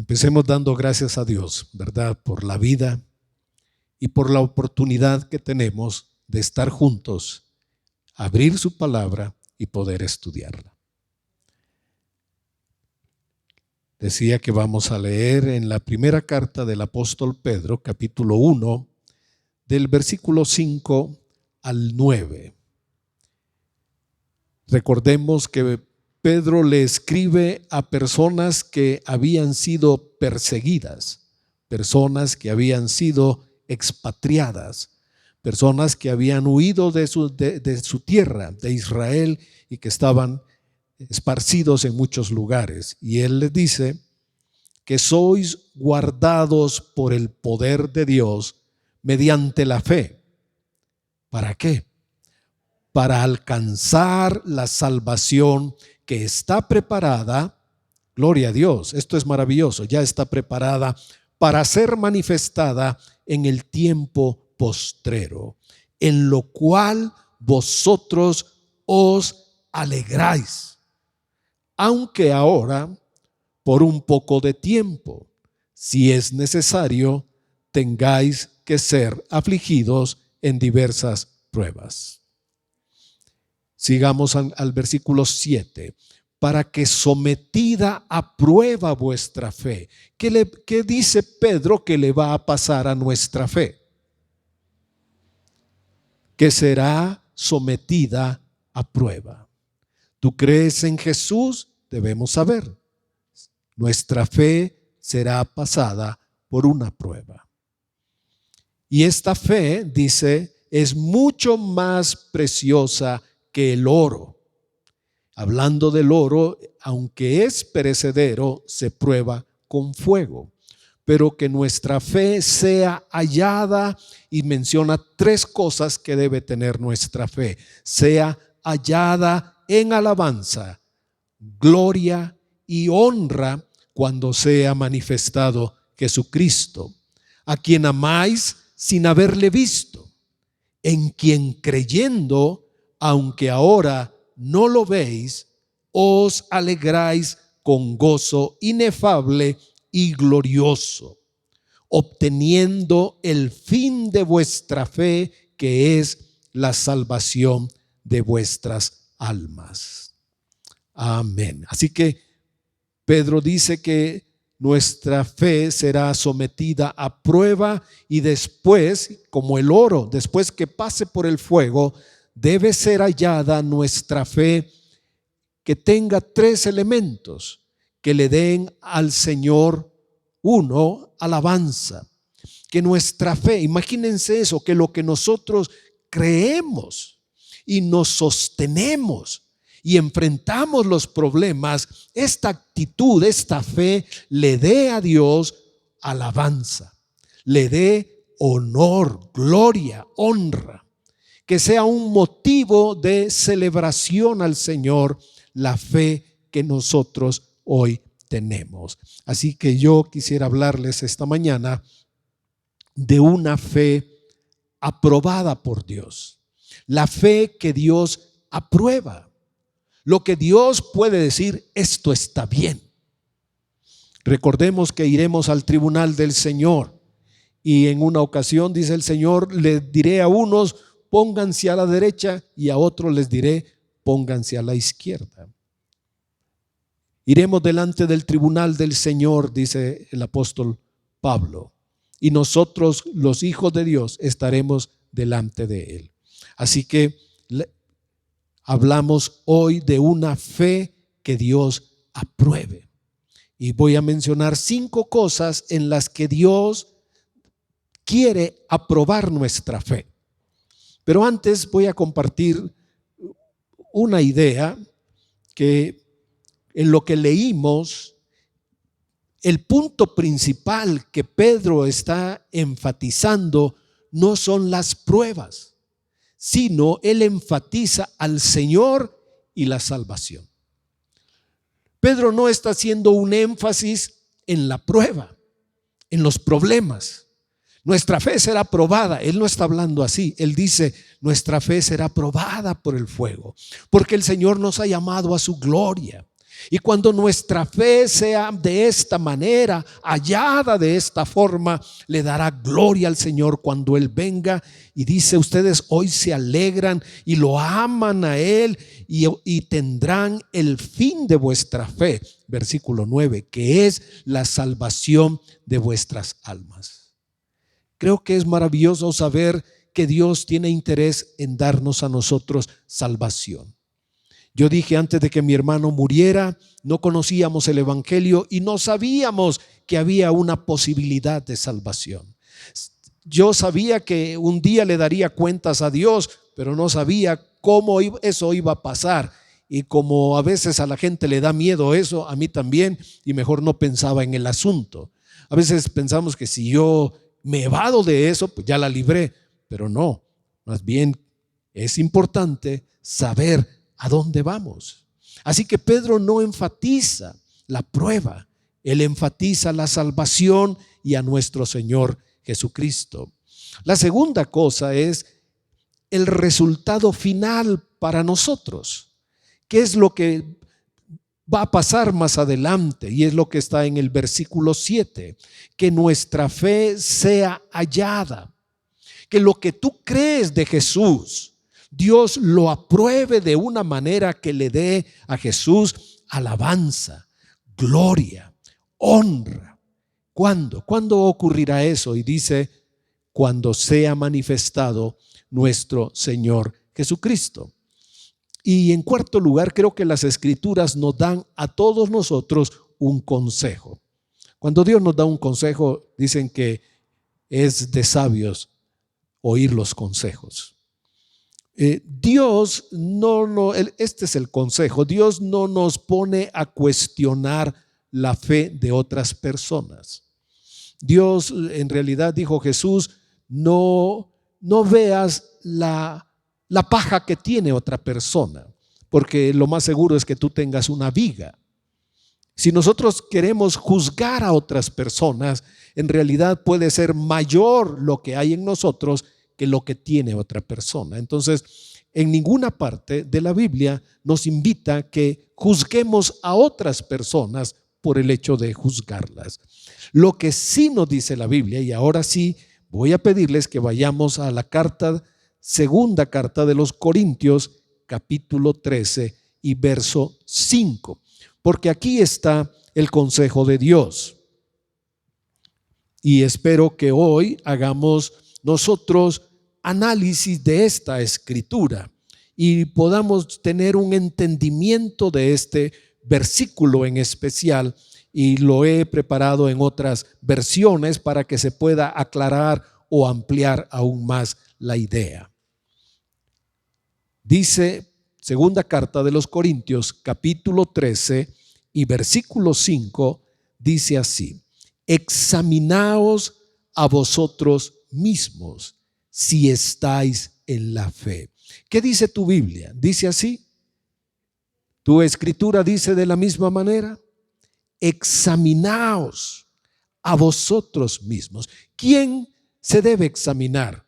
Empecemos dando gracias a Dios, ¿verdad? Por la vida y por la oportunidad que tenemos de estar juntos, abrir su palabra y poder estudiarla. Decía que vamos a leer en la primera carta del apóstol Pedro, capítulo 1, del versículo 5 al 9. Recordemos que Pedro le escribe a personas que habían sido perseguidas, personas que habían sido expatriadas, personas que habían huido de su tierra, de Israel, y que estaban esparcidos en muchos lugares. Y él les dice que sois guardados por el poder de Dios mediante la fe. ¿Para qué? Para alcanzar la salvación que está preparada, gloria a Dios, esto es maravilloso, ya está preparada para ser manifestada en el tiempo postrero, en lo cual vosotros os alegráis, aunque ahora por un poco de tiempo, si es necesario, tengáis que ser afligidos en diversas pruebas. Sigamos al versículo 7. Para que sometida a prueba vuestra fe. ¿Qué dice Pedro que le va a pasar a nuestra fe? Que será sometida a prueba. ¿Tú crees en Jesús? Debemos saber. Nuestra fe será pasada por una prueba. Y esta fe, dice, es mucho más preciosa que el oro. Hablando del oro, aunque es perecedero, se prueba con fuego. Pero que nuestra fe sea hallada, y menciona 3 cosas que debe tener nuestra fe. Sea hallada en alabanza, gloria y honra cuando sea manifestado Jesucristo, a quien amáis sin haberle visto, en quien creyendo, aunque ahora no lo veis, os alegráis con gozo inefable y glorioso, obteniendo el fin de vuestra fe, que es la salvación de vuestras almas. Amén. Así que Pedro dice que nuestra fe será sometida a prueba, y después, como el oro, después que pase por el fuego, debe ser hallada nuestra fe que tenga 3 elementos que le den al Señor. 1, alabanza. Que nuestra fe, imagínense eso, que lo que nosotros creemos y nos sostenemos y enfrentamos los problemas, esta actitud, esta fe le dé a Dios alabanza, le dé honor, gloria, honra. Que sea un motivo de celebración al Señor la fe que nosotros hoy tenemos. Así que yo quisiera hablarles esta mañana de una fe aprobada por Dios. La fe que Dios aprueba. Lo que Dios puede decir, esto está bien. Recordemos que iremos al tribunal del Señor, y en una ocasión dice el Señor, les diré a unos, pónganse a la derecha, y a otros les diré, pónganse a la izquierda. Iremos delante del tribunal del Señor, dice el apóstol Pablo, y nosotros, los hijos de Dios, estaremos delante de Él. Así que hablamos hoy de una fe que Dios apruebe. Y voy a mencionar 5 cosas en las que Dios quiere aprobar nuestra fe. Pero antes voy a compartir una idea que en lo que leímos, el punto principal que Pedro está enfatizando no son las pruebas, sino él enfatiza al Señor y la salvación. Pedro no está haciendo un énfasis en la prueba, en los problemas. Nuestra fe será probada. Él no está hablando así. Él dice, nuestra fe será probada por el fuego, porque el Señor nos ha llamado a su gloria. Y cuando nuestra fe sea de esta manera, hallada de esta forma, le dará gloria al Señor cuando Él venga. Y dice, ustedes hoy se alegran y lo aman a Él y tendrán el fin de vuestra fe. Versículo 9, que es la salvación de vuestras almas. Creo que es maravilloso saber que Dios tiene interés en darnos a nosotros salvación. Yo dije antes de que mi hermano muriera, no conocíamos el evangelio y no sabíamos que había una posibilidad de salvación. Yo sabía que un día le daría cuentas a Dios, pero no sabía cómo eso iba a pasar. Y como a veces a la gente le da miedo eso, a mí también, y mejor no pensaba en el asunto. A veces pensamos que si yo me evado de eso, pues ya la libré, pero no. Más bien es importante saber a dónde vamos. Así que Pedro no enfatiza la prueba, él enfatiza la salvación y a nuestro Señor Jesucristo. La segunda cosa es el resultado final para nosotros. ¿Qué es lo que va a pasar más adelante? Y es lo que está en el versículo 7, que nuestra fe sea hallada, que lo que tú crees de Jesús, Dios lo apruebe de una manera que le dé a Jesús alabanza, gloria, honra. ¿Cuándo? ¿Cuándo ocurrirá eso? Y dice, cuando sea manifestado nuestro Señor Jesucristo. Y en cuarto lugar, creo que las Escrituras nos dan a todos nosotros un consejo. Cuando Dios nos da un consejo, dicen que es de sabios oír los consejos. Dios este es el consejo. Dios no nos pone a cuestionar la fe de otras personas. Dios, en realidad, dijo Jesús, no veas la paja que tiene otra persona, porque lo más seguro es que tú tengas una viga. Si nosotros queremos juzgar a otras personas, en realidad puede ser mayor lo que hay en nosotros que lo que tiene otra persona. Entonces, en ninguna parte de la Biblia nos invita a que juzguemos a otras personas por el hecho de juzgarlas. Lo que sí nos dice la Biblia, y ahora sí voy a pedirles que vayamos a la segunda carta de los Corintios, capítulo 13 y verso 5, porque aquí está el consejo de Dios. Y espero que hoy hagamos nosotros análisis de esta escritura y podamos tener un entendimiento de este versículo en especial, y lo he preparado en otras versiones para que se pueda aclarar o ampliar aún más la idea. Dice segunda carta de los Corintios, capítulo 13 y versículo 5, dice así: examinaos a vosotros mismos si estáis en la fe. ¿Qué dice tu Biblia? ¿Dice así? ¿Tu escritura dice de la misma manera? Examinaos a vosotros mismos. ¿Quién se debe examinar?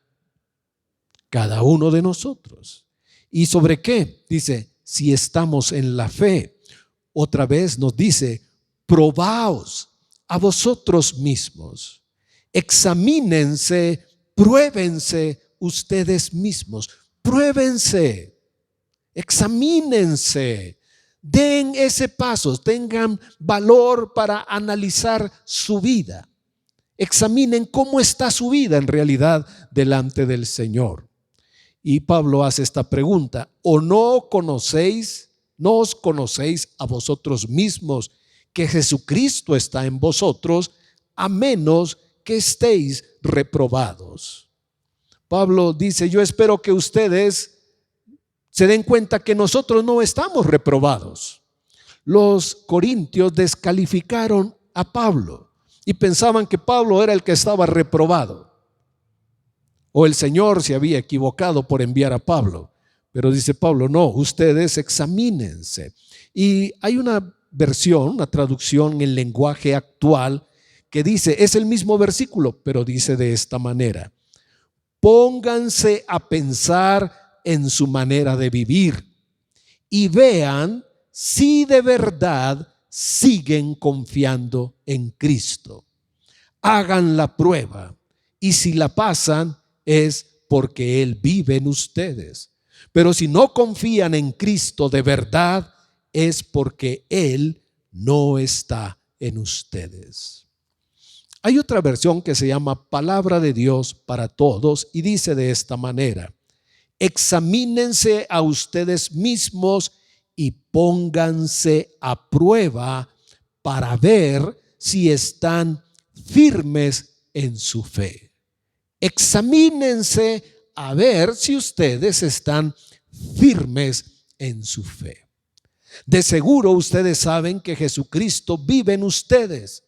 Cada uno de nosotros. ¿Y sobre qué? Dice, si estamos en la fe. Otra vez nos dice, probaos a vosotros mismos. Examínense, pruébense ustedes mismos. Pruébense, examínense, den ese paso, tengan valor para analizar su vida. Examinen cómo está su vida en realidad delante del Señor. Y Pablo hace esta pregunta: ¿o no os conocéis a vosotros mismos que Jesucristo está en vosotros, a menos que estéis reprobados? Pablo dice, yo espero que ustedes se den cuenta que nosotros no estamos reprobados. Los corintios descalificaron a Pablo y pensaban que Pablo era el que estaba reprobado, o el Señor se había equivocado por enviar a Pablo. Pero dice Pablo, no, ustedes examínense. Y hay una versión, una traducción en lenguaje actual que dice, es el mismo versículo, pero dice de esta manera: pónganse a pensar en su manera de vivir y vean si de verdad siguen confiando en Cristo. Hagan la prueba y si la pasan es porque Él vive en ustedes. Pero si no confían en Cristo de verdad es porque Él no está en ustedes. Hay otra versión que se llama Palabra de Dios para Todos y dice de esta manera: examínense a ustedes mismos y pónganse a prueba para ver si están firmes en su fe. Examínense a ver si ustedes están firmes en su fe. De seguro ustedes saben que Jesucristo vive en ustedes,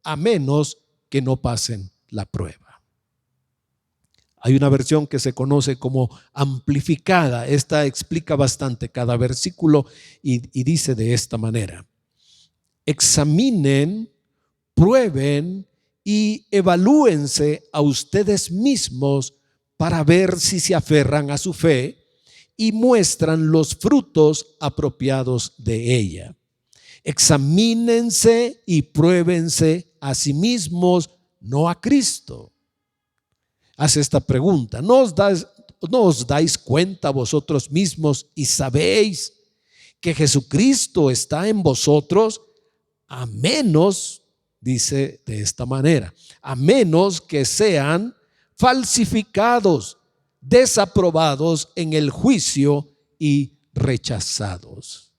a menos que no pasen la prueba. Hay una versión que se conoce como amplificada. Esta explica bastante cada versículo y dice de esta manera: examinen, prueben y evalúense a ustedes mismos para ver si se aferran a su fe y muestran los frutos apropiados de ella. Examínense y pruébense a sí mismos, no a Cristo. Hace esta pregunta: ¿no os dais cuenta vosotros mismos y sabéis que Jesucristo está en vosotros? A menos, dice de esta manera, a menos que sean falsificados, desaprobados en el juicio y rechazados.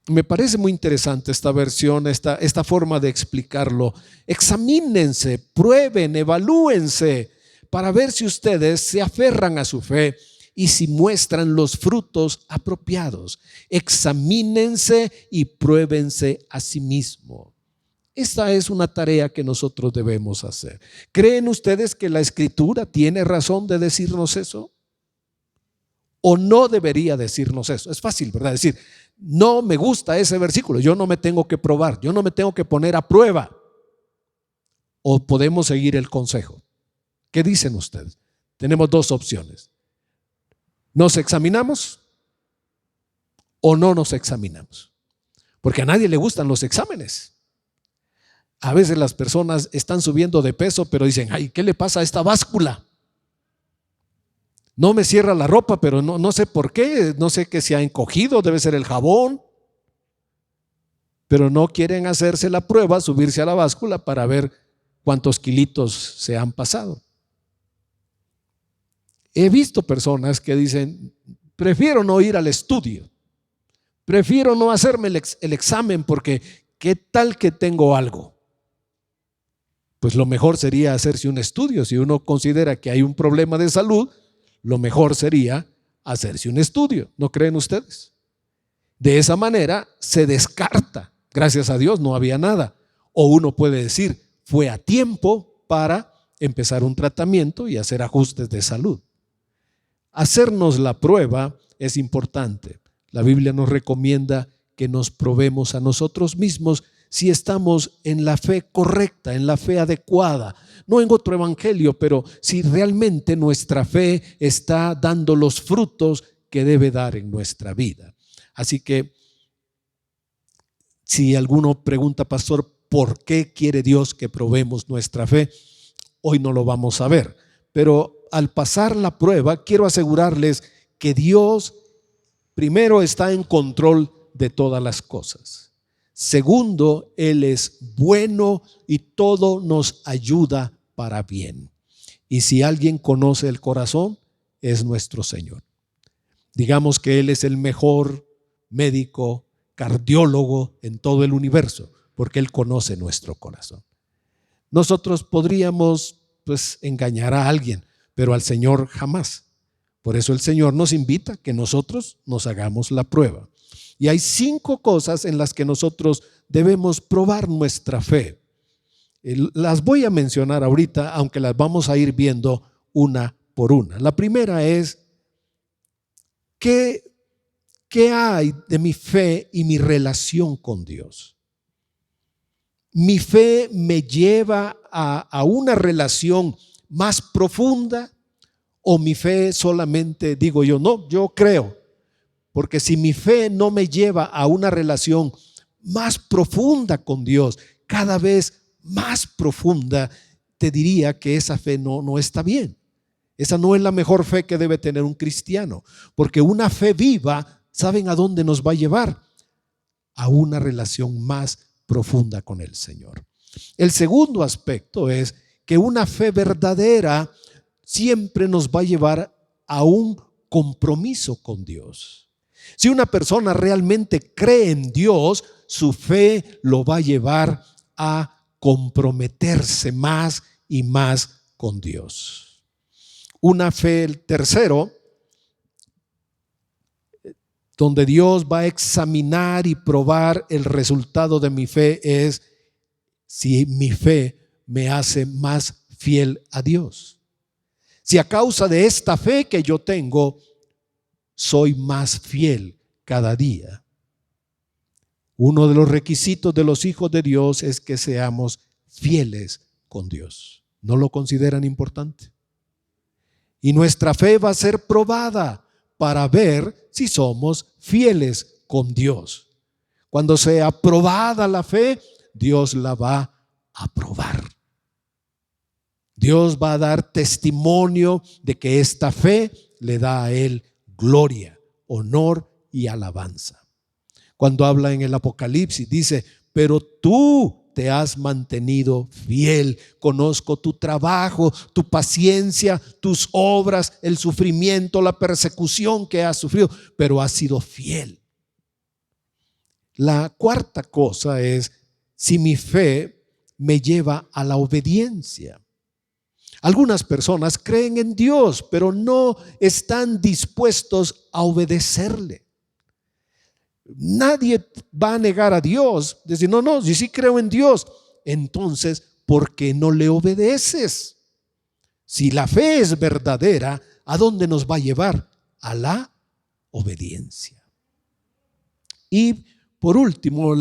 Me parece muy interesante esta versión, esta forma de explicarlo. Examínense, prueben, evalúense para ver si ustedes se aferran a su fe y si muestran los frutos apropiados. Examínense y pruébense a sí mismos. Esta es una tarea que nosotros debemos hacer. ¿Creen ustedes que la Escritura tiene razón de decirnos eso? ¿O no debería decirnos eso? Es fácil, ¿verdad? Decir, no me gusta ese versículo, yo no me tengo que probar, yo no me tengo que poner a prueba. ¿O podemos seguir el consejo? ¿Qué dicen ustedes? Tenemos dos opciones: ¿nos examinamos o no nos examinamos? Porque a nadie le gustan los exámenes. A veces las personas están subiendo de peso, pero dicen, ay, ¿qué le pasa a esta báscula? No me cierra la ropa, pero no sé por qué, no sé qué se ha encogido, debe ser el jabón. Pero no quieren hacerse la prueba, subirse a la báscula para ver cuántos kilitos se han pasado. He visto personas que dicen, prefiero no ir al estudio, prefiero no hacerme el examen porque ¿qué tal que tengo algo? Pues lo mejor sería hacerse un estudio. Si uno considera que hay un problema de salud, lo mejor sería hacerse un estudio. ¿No creen ustedes? De esa manera se descarta. Gracias a Dios no había nada. O uno puede decir, fue a tiempo para empezar un tratamiento y hacer ajustes de salud. Hacernos la prueba es importante. La Biblia nos recomienda que nos probemos a nosotros mismos si estamos en la fe correcta, en la fe adecuada. No en otro evangelio, pero si realmente nuestra fe está dando los frutos que debe dar en nuestra vida. Así que si alguno pregunta, pastor, ¿por qué quiere Dios que probemos nuestra fe? Hoy no lo vamos a ver, pero al pasar la prueba quiero asegurarles que Dios primero está en control de todas las cosas. Segundo, Él es bueno y todo nos ayuda para bien. Y si alguien conoce el corazón, es nuestro Señor. Digamos que Él es el mejor médico, cardiólogo en todo el universo, porque Él conoce nuestro corazón. Nosotros podríamos engañar a alguien, pero al Señor jamás. Por eso el Señor nos invita a que nosotros nos hagamos la prueba. Y hay 5 cosas en las que nosotros debemos probar nuestra fe. Las voy a mencionar ahorita, aunque las vamos a ir viendo una por una. La primera es, ¿qué hay de mi fe y mi relación con Dios? ¿Mi fe me lleva a una relación más profunda? ¿O mi fe solamente digo yo, no, yo creo, Porque si mi fe no me lleva a una relación más profunda con Dios, cada vez más profunda, te diría que esa fe no está bien. Esa no es la mejor fe que debe tener un cristiano, porque una fe viva, ¿saben a dónde nos va a llevar? A una relación más profunda con el Señor. El segundo aspecto es que una fe verdadera siempre nos va a llevar a un compromiso con Dios. Si una persona realmente cree en Dios, su fe lo va a llevar a comprometerse más y más con Dios. Una fe, el tercero, donde Dios va a examinar y probar el resultado de mi fe, es si mi fe me hace más fiel a Dios. Si a causa de esta fe que yo tengo, soy más fiel cada día. Uno de los requisitos de los hijos de Dios es que seamos fieles con Dios. ¿No lo consideran importante? Y nuestra fe va a ser probada para ver si somos fieles con Dios. Cuando sea probada la fe, Dios la va a probar. Dios va a dar testimonio de que esta fe le da a Él gloria, honor y alabanza. Cuando habla en el Apocalipsis, dice: pero tú te has mantenido fiel. Conozco tu trabajo, tu paciencia, tus obras, el sufrimiento, la persecución que has sufrido, pero has sido fiel. La cuarta cosa es si mi fe me lleva a la obediencia. Algunas personas creen en Dios, pero no están dispuestos a obedecerle. Nadie va a negar a Dios, decir no, yo sí creo en Dios. Entonces, ¿por qué no le obedeces? Si la fe es verdadera, ¿a dónde nos va a llevar? A la obediencia. Y por último,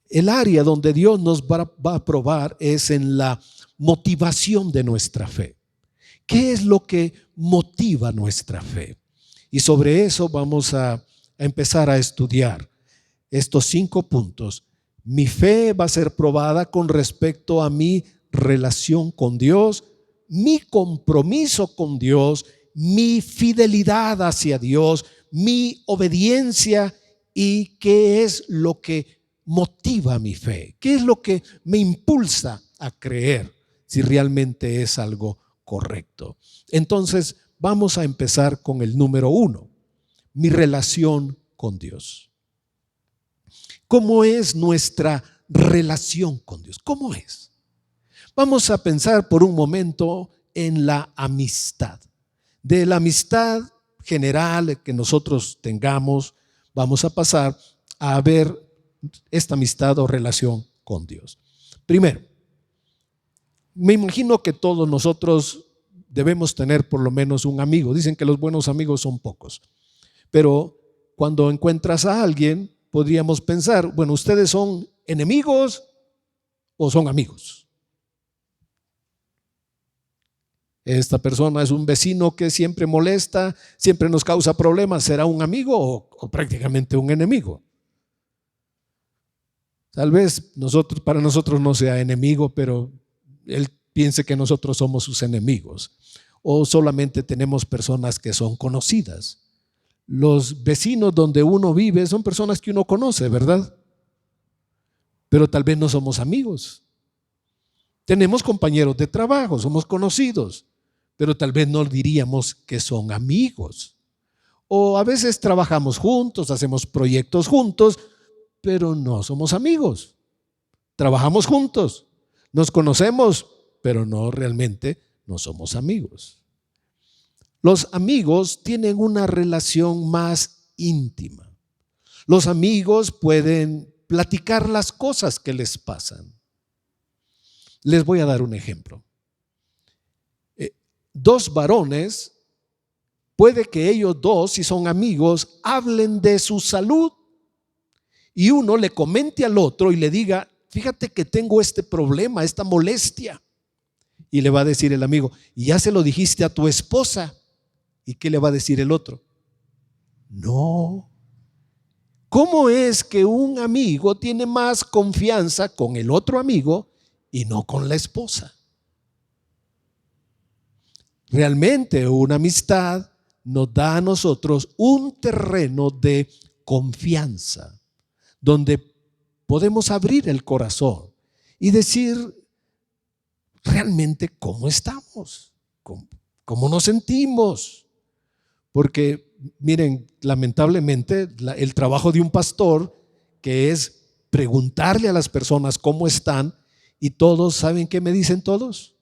el área donde Dios nos va a probar es en la motivación de nuestra fe. ¿Qué es lo que motiva nuestra fe? Y sobre eso vamos a empezar a estudiar estos 5 puntos. Mi fe va a ser probada con respecto a mi relación con Dios, mi compromiso con Dios, mi fidelidad hacia Dios, mi obediencia y qué es lo que motiva mi fe, qué es lo que me impulsa a creer si realmente es algo correcto. Entonces vamos a empezar con el número 1. Mi relación con Dios. ¿Cómo es nuestra relación con Dios? ¿Cómo es? Vamos a pensar por un momento en la amistad. De la amistad general que nosotros tengamos, vamos a pasar a ver esta amistad o relación con Dios. Primero, me imagino que todos nosotros debemos tener por lo menos un amigo. Dicen que los buenos amigos son pocos. Pero cuando encuentras a alguien, podríamos pensar, bueno, ¿ustedes son enemigos o son amigos? Esta persona es un vecino que siempre molesta, siempre nos causa problemas. ¿Será un amigo o prácticamente un enemigo? Tal vez para nosotros no sea enemigo, pero él piense que nosotros somos sus enemigos. O solamente tenemos personas que son conocidas. Los vecinos donde uno vive son personas que uno conoce, ¿verdad? Pero tal vez no somos amigos. Tenemos compañeros de trabajo, somos conocidos, pero tal vez no diríamos que son amigos. O a veces trabajamos juntos, hacemos proyectos juntos, pero no somos amigos. Trabajamos juntos, nos conocemos, pero no realmente no somos amigos. Los amigos tienen una relación más íntima. Los amigos pueden platicar las cosas que les pasan. Les voy a dar un ejemplo. 2 varones, puede que ellos 2, si son amigos, hablen de su salud y uno le comente al otro y le diga: fíjate que tengo este problema, esta molestia. Y le va a decir el amigo: ¿y ya se lo dijiste a tu esposa? ¿Y qué le va a decir el otro? No. ¿Cómo es que un amigo tiene más confianza con el otro amigo y no con la esposa? Realmente una amistad nos da a nosotros un terreno de confianza, donde podemos abrir el corazón y decir realmente cómo estamos, cómo nos sentimos. Porque miren, lamentablemente el trabajo de un pastor, que es preguntarle a las personas cómo están, y todos, ¿saben qué me dicen todos?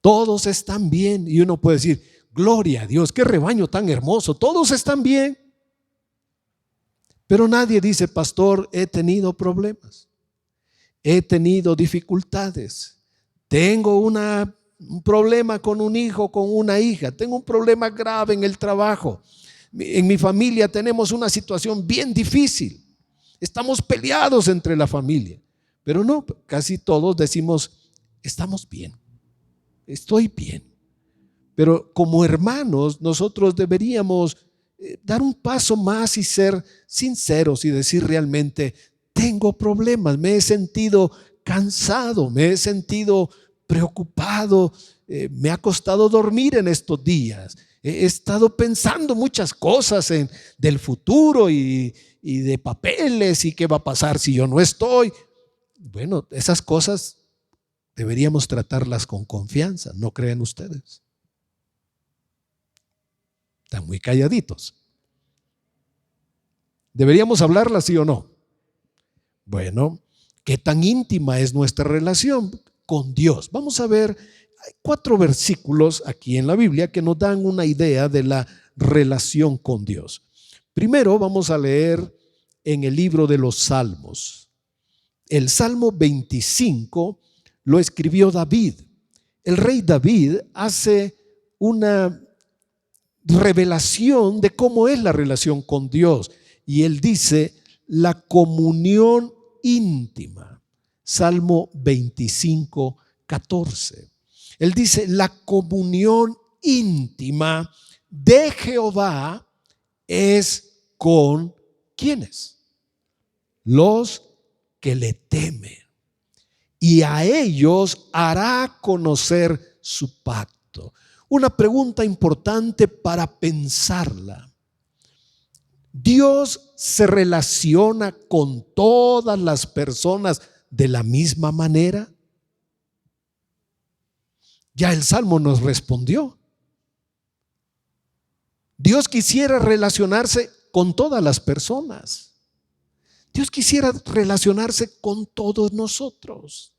Todos están bien. Y uno puede decir, gloria a Dios, qué rebaño tan hermoso, todos están bien. Pero nadie dice, pastor, he tenido problemas, he tenido dificultades, tengo un problema con un hijo, con una hija, tengo un problema grave en el trabajo, en mi familia tenemos una situación bien difícil, estamos peleados entre la familia. Pero no, casi todos decimos, estamos bien, estoy bien. Pero como hermanos, nosotros deberíamos dar un paso más y ser sinceros y decir realmente, tengo problemas, me he sentido cansado, me he sentido preocupado, me ha costado dormir en estos días, he estado pensando muchas cosas del futuro y de papeles y qué va a pasar si yo no estoy. Bueno, esas cosas deberíamos tratarlas con confianza, ¿no creen ustedes? Están muy calladitos. ¿Deberíamos hablarlas, sí o no? Bueno, ¿qué tan íntima es nuestra relación con Dios? Vamos a ver, hay 4 versículos aquí en la Biblia que nos dan una idea de la relación con Dios. Primero vamos a leer en el libro de los Salmos. El Salmo 25 lo escribió David. El rey David hace una revelación de cómo es la relación con Dios. Y él dice, la comunión íntima. Salmo 25, 14. Él dice, la comunión íntima de Jehová es con ¿quiénes? Los que le temen. Y a ellos hará conocer su pacto. Una pregunta importante para pensarla. ¿Dios se relaciona con todas las personas de la misma manera? Ya el Salmo nos respondió. Dios quisiera relacionarse con todas las personas. Dios quisiera relacionarse con todos nosotros.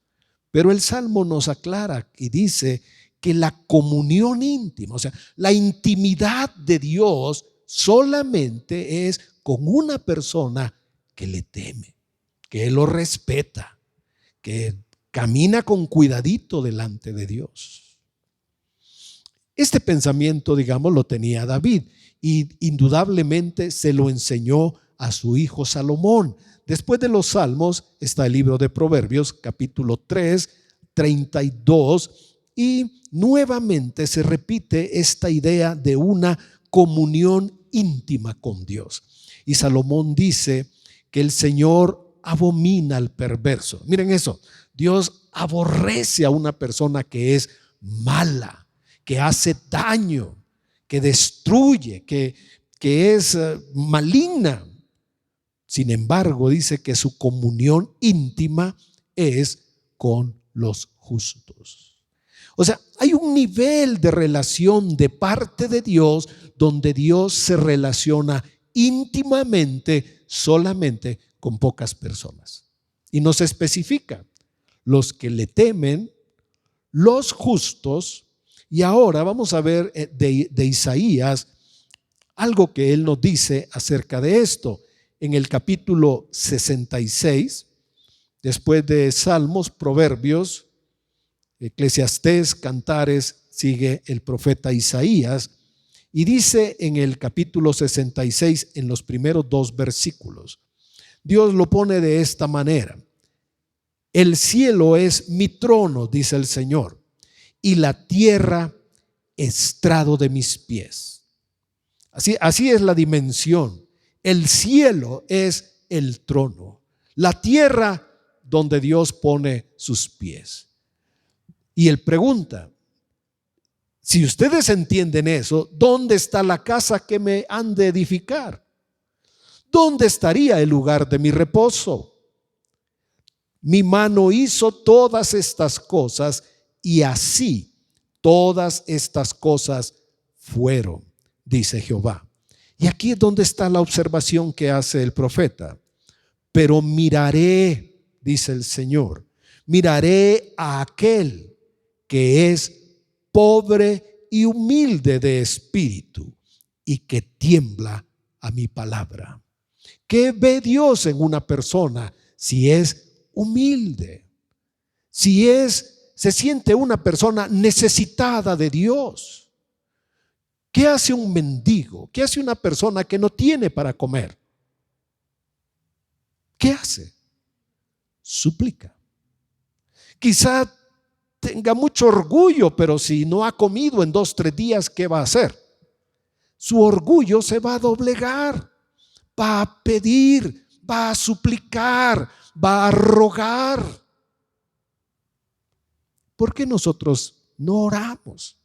Pero el Salmo nos aclara y dice que la comunión íntima, o sea, la intimidad de Dios solamente es con una persona que le teme, que lo respeta, que camina con cuidadito delante de Dios. Este pensamiento, digamos, lo tenía David y indudablemente se lo enseñó a su hijo Salomón. Después de los Salmos está el libro de Proverbios, capítulo 3, 32, y nuevamente se repite esta idea de una comunión íntima con Dios. Y Salomón dice que el Señor abomina al perverso. Miren eso, Dios aborrece a una persona que es mala, que hace daño, que destruye, que es maligna. Sin embargo, dice que su comunión íntima es con los justos. O sea, hay un nivel de relación de parte de Dios donde Dios se relaciona íntimamente solamente con pocas personas. Y nos especifica los que le temen, los justos. Y ahora vamos a ver de Isaías algo que él nos dice acerca de esto. En el capítulo 66, después de Salmos, Proverbios, Eclesiastés, Cantares, sigue el profeta Isaías y dice en el capítulo 66, en los primeros 2 versículos, Dios lo pone de esta manera: el cielo es mi trono, dice el Señor, y la tierra estrado de mis pies. Así es la dimensión. El cielo es el trono, la tierra donde Dios pone sus pies. Y él pregunta, si ustedes entienden eso, ¿dónde está la casa que me han de edificar? ¿Dónde estaría el lugar de mi reposo? Mi mano hizo todas estas cosas y así todas estas cosas fueron, dice Jehová. Y aquí es donde está la observación que hace el profeta. Pero miraré, dice el Señor, miraré a aquel que es pobre y humilde de espíritu y que tiembla a mi palabra. ¿Qué ve Dios en una persona si es humilde? Si se siente una persona necesitada de Dios. ¿Qué hace un mendigo? ¿Qué hace una persona que no tiene para comer? ¿Qué hace? Suplica. Quizá tenga mucho orgullo, pero si no ha comido en 2 o 3 días, ¿qué va a hacer? Su orgullo se va a doblegar, va a pedir, va a suplicar, va a rogar. ¿Por qué nosotros no oramos?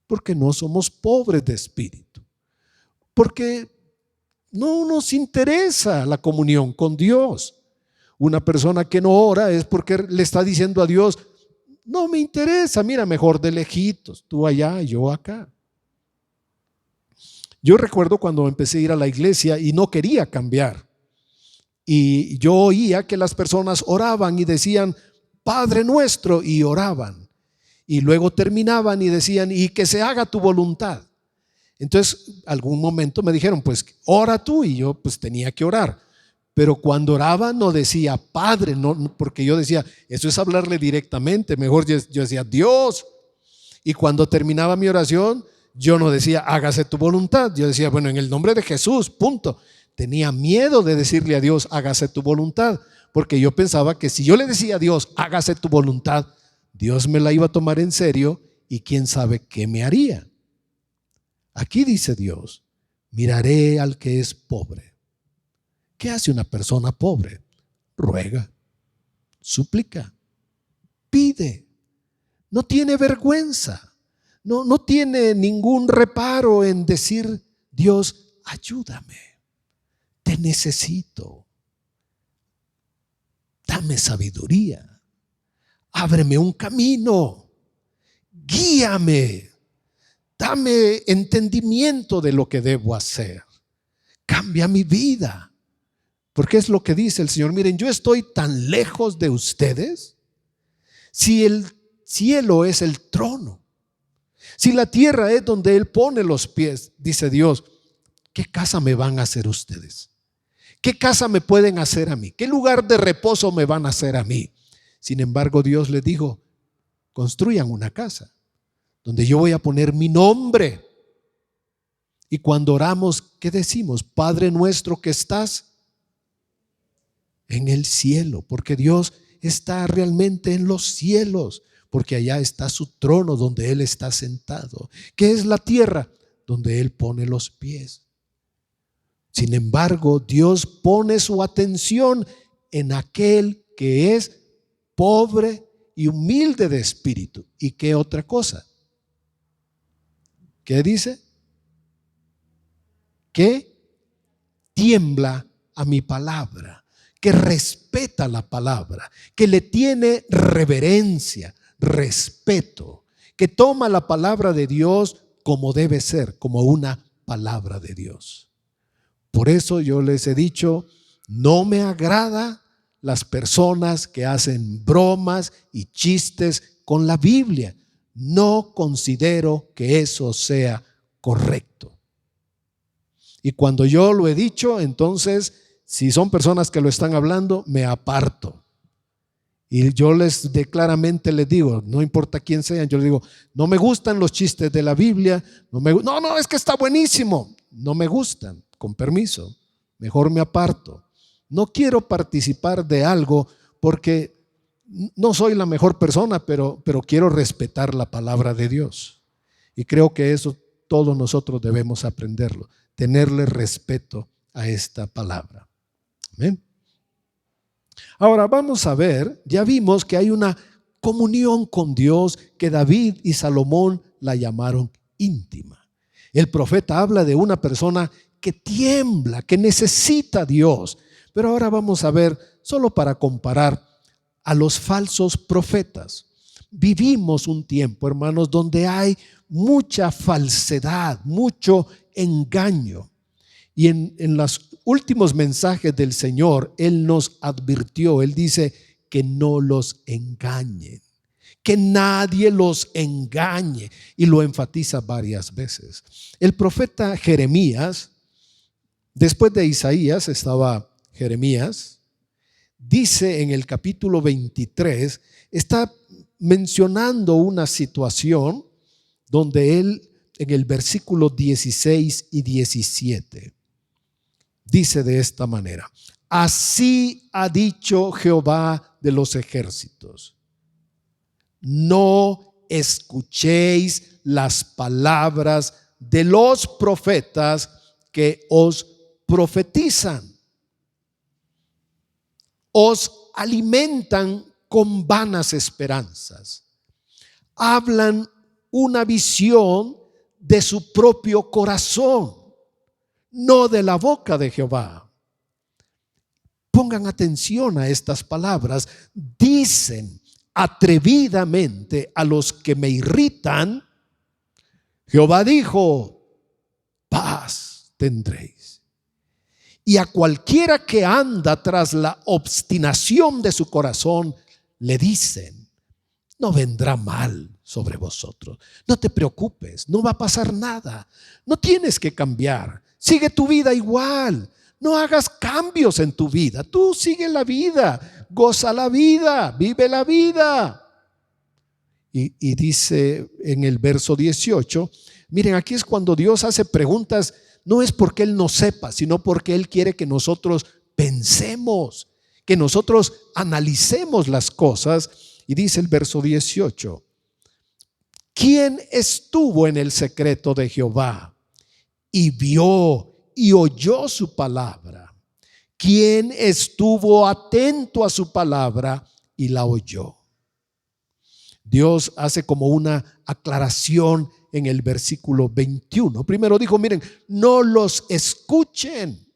Porque no somos pobres de espíritu. Porque no nos interesa la comunión con Dios. Una persona que no ora es porque le está diciendo a Dios, no me interesa, mira, mejor de lejitos, tú allá y yo acá. Yo recuerdo cuando empecé a ir a la iglesia y no quería cambiar. Y yo oía que las personas oraban y decían, Padre nuestro, y oraban. Y luego terminaban y decían, y que se haga tu voluntad. Entonces, algún momento me dijeron, pues ora tú, y yo pues tenía que orar. Pero cuando oraba no decía Padre, no, porque yo decía, eso es hablarle directamente. Mejor yo decía Dios. Y cuando terminaba mi oración, yo no decía hágase tu voluntad. Yo decía, bueno, en el nombre de Jesús, punto. Tenía miedo de decirle a Dios, hágase tu voluntad, porque yo pensaba que si yo le decía a Dios, hágase tu voluntad, Dios me la iba a tomar en serio y quién sabe qué me haría. Aquí dice Dios, miraré al que es pobre. ¿Qué hace una persona pobre? Ruega, suplica, pide, no tiene vergüenza, no tiene ningún reparo en decir, Dios, ayúdame, te necesito, dame sabiduría, ábreme un camino, guíame, dame entendimiento de lo que debo hacer, cambia mi vida. Porque es lo que dice el Señor, miren, yo estoy tan lejos de ustedes. Si el cielo es el trono, si la tierra es donde Él pone los pies, dice Dios, ¿qué casa me van a hacer ustedes? ¿Qué casa me pueden hacer a mí? ¿Qué lugar de reposo me van a hacer a mí? Sin embargo, Dios les dijo, construyan una casa donde yo voy a poner mi nombre. Y cuando oramos, ¿qué decimos? Padre nuestro que estás en el cielo, porque Dios está realmente en los cielos, porque allá está su trono donde Él está sentado. ¿Qué es la tierra? Donde Él pone los pies. Sin embargo, Dios pone su atención en aquel que es pobre y humilde de espíritu. ¿Y qué otra cosa? ¿Qué dice? Que tiembla a mi palabra, que respeta la palabra, que le tiene reverencia, respeto, que toma la palabra de Dios como debe ser, como una palabra de Dios. Por eso yo les he dicho, no me agrada las personas que hacen bromas y chistes con la Biblia. No considero que eso sea correcto. Y cuando yo lo he dicho, entonces, si son personas que lo están hablando, me aparto. Y yo claramente les digo, no importa quién sean, yo les digo, no me gustan los chistes de la Biblia, no, es que está buenísimo. No me gustan, con permiso, mejor me aparto. No quiero participar de algo porque no soy la mejor persona, pero quiero respetar la palabra de Dios. Y creo que eso todos nosotros debemos aprenderlo, tenerle respeto a esta palabra. ¿Amén? Ahora vamos a ver, ya vimos que hay una comunión con Dios que David y Salomón la llamaron íntima. El profeta habla de una persona que tiembla, que necesita a Dios. Pero ahora vamos a ver, solo para comparar, a los falsos profetas. Vivimos un tiempo, hermanos, donde hay mucha falsedad, mucho engaño. Y en los últimos mensajes del Señor, Él nos advirtió, Él dice que no los engañen, que nadie los engañe, y lo enfatiza varias veces. El profeta Jeremías, después de Isaías estaba Jeremías, dice en el capítulo 23, está mencionando una situación donde él en el versículo 16 y 17 dice de esta manera: así ha dicho Jehová de los ejércitos, no escuchéis las palabras de los profetas que os profetizan. Os alimentan con vanas esperanzas. Hablan una visión de su propio corazón, no de la boca de Jehová. Pongan atención a estas palabras. Dicen atrevidamente a los que me irritan: Jehová dijo, paz tendréis. Y a cualquiera que anda tras la obstinación de su corazón, le dicen: no vendrá mal sobre vosotros. No te preocupes, no va a pasar nada. No tienes que cambiar. Sigue tu vida igual. No hagas cambios en tu vida. Tú sigue la vida, goza la vida, vive la vida. Y dice en el verso 18, miren, aquí es cuando Dios hace preguntas. No es porque Él no sepa, sino porque Él quiere que nosotros pensemos, que nosotros analicemos las cosas. Y dice el verso 18: ¿quién estuvo en el secreto de Jehová y vio y oyó su palabra? ¿Quién estuvo atento a su palabra y la oyó? Dios hace como una aclaración en el versículo 21. Primero dijo, miren, no los escuchen.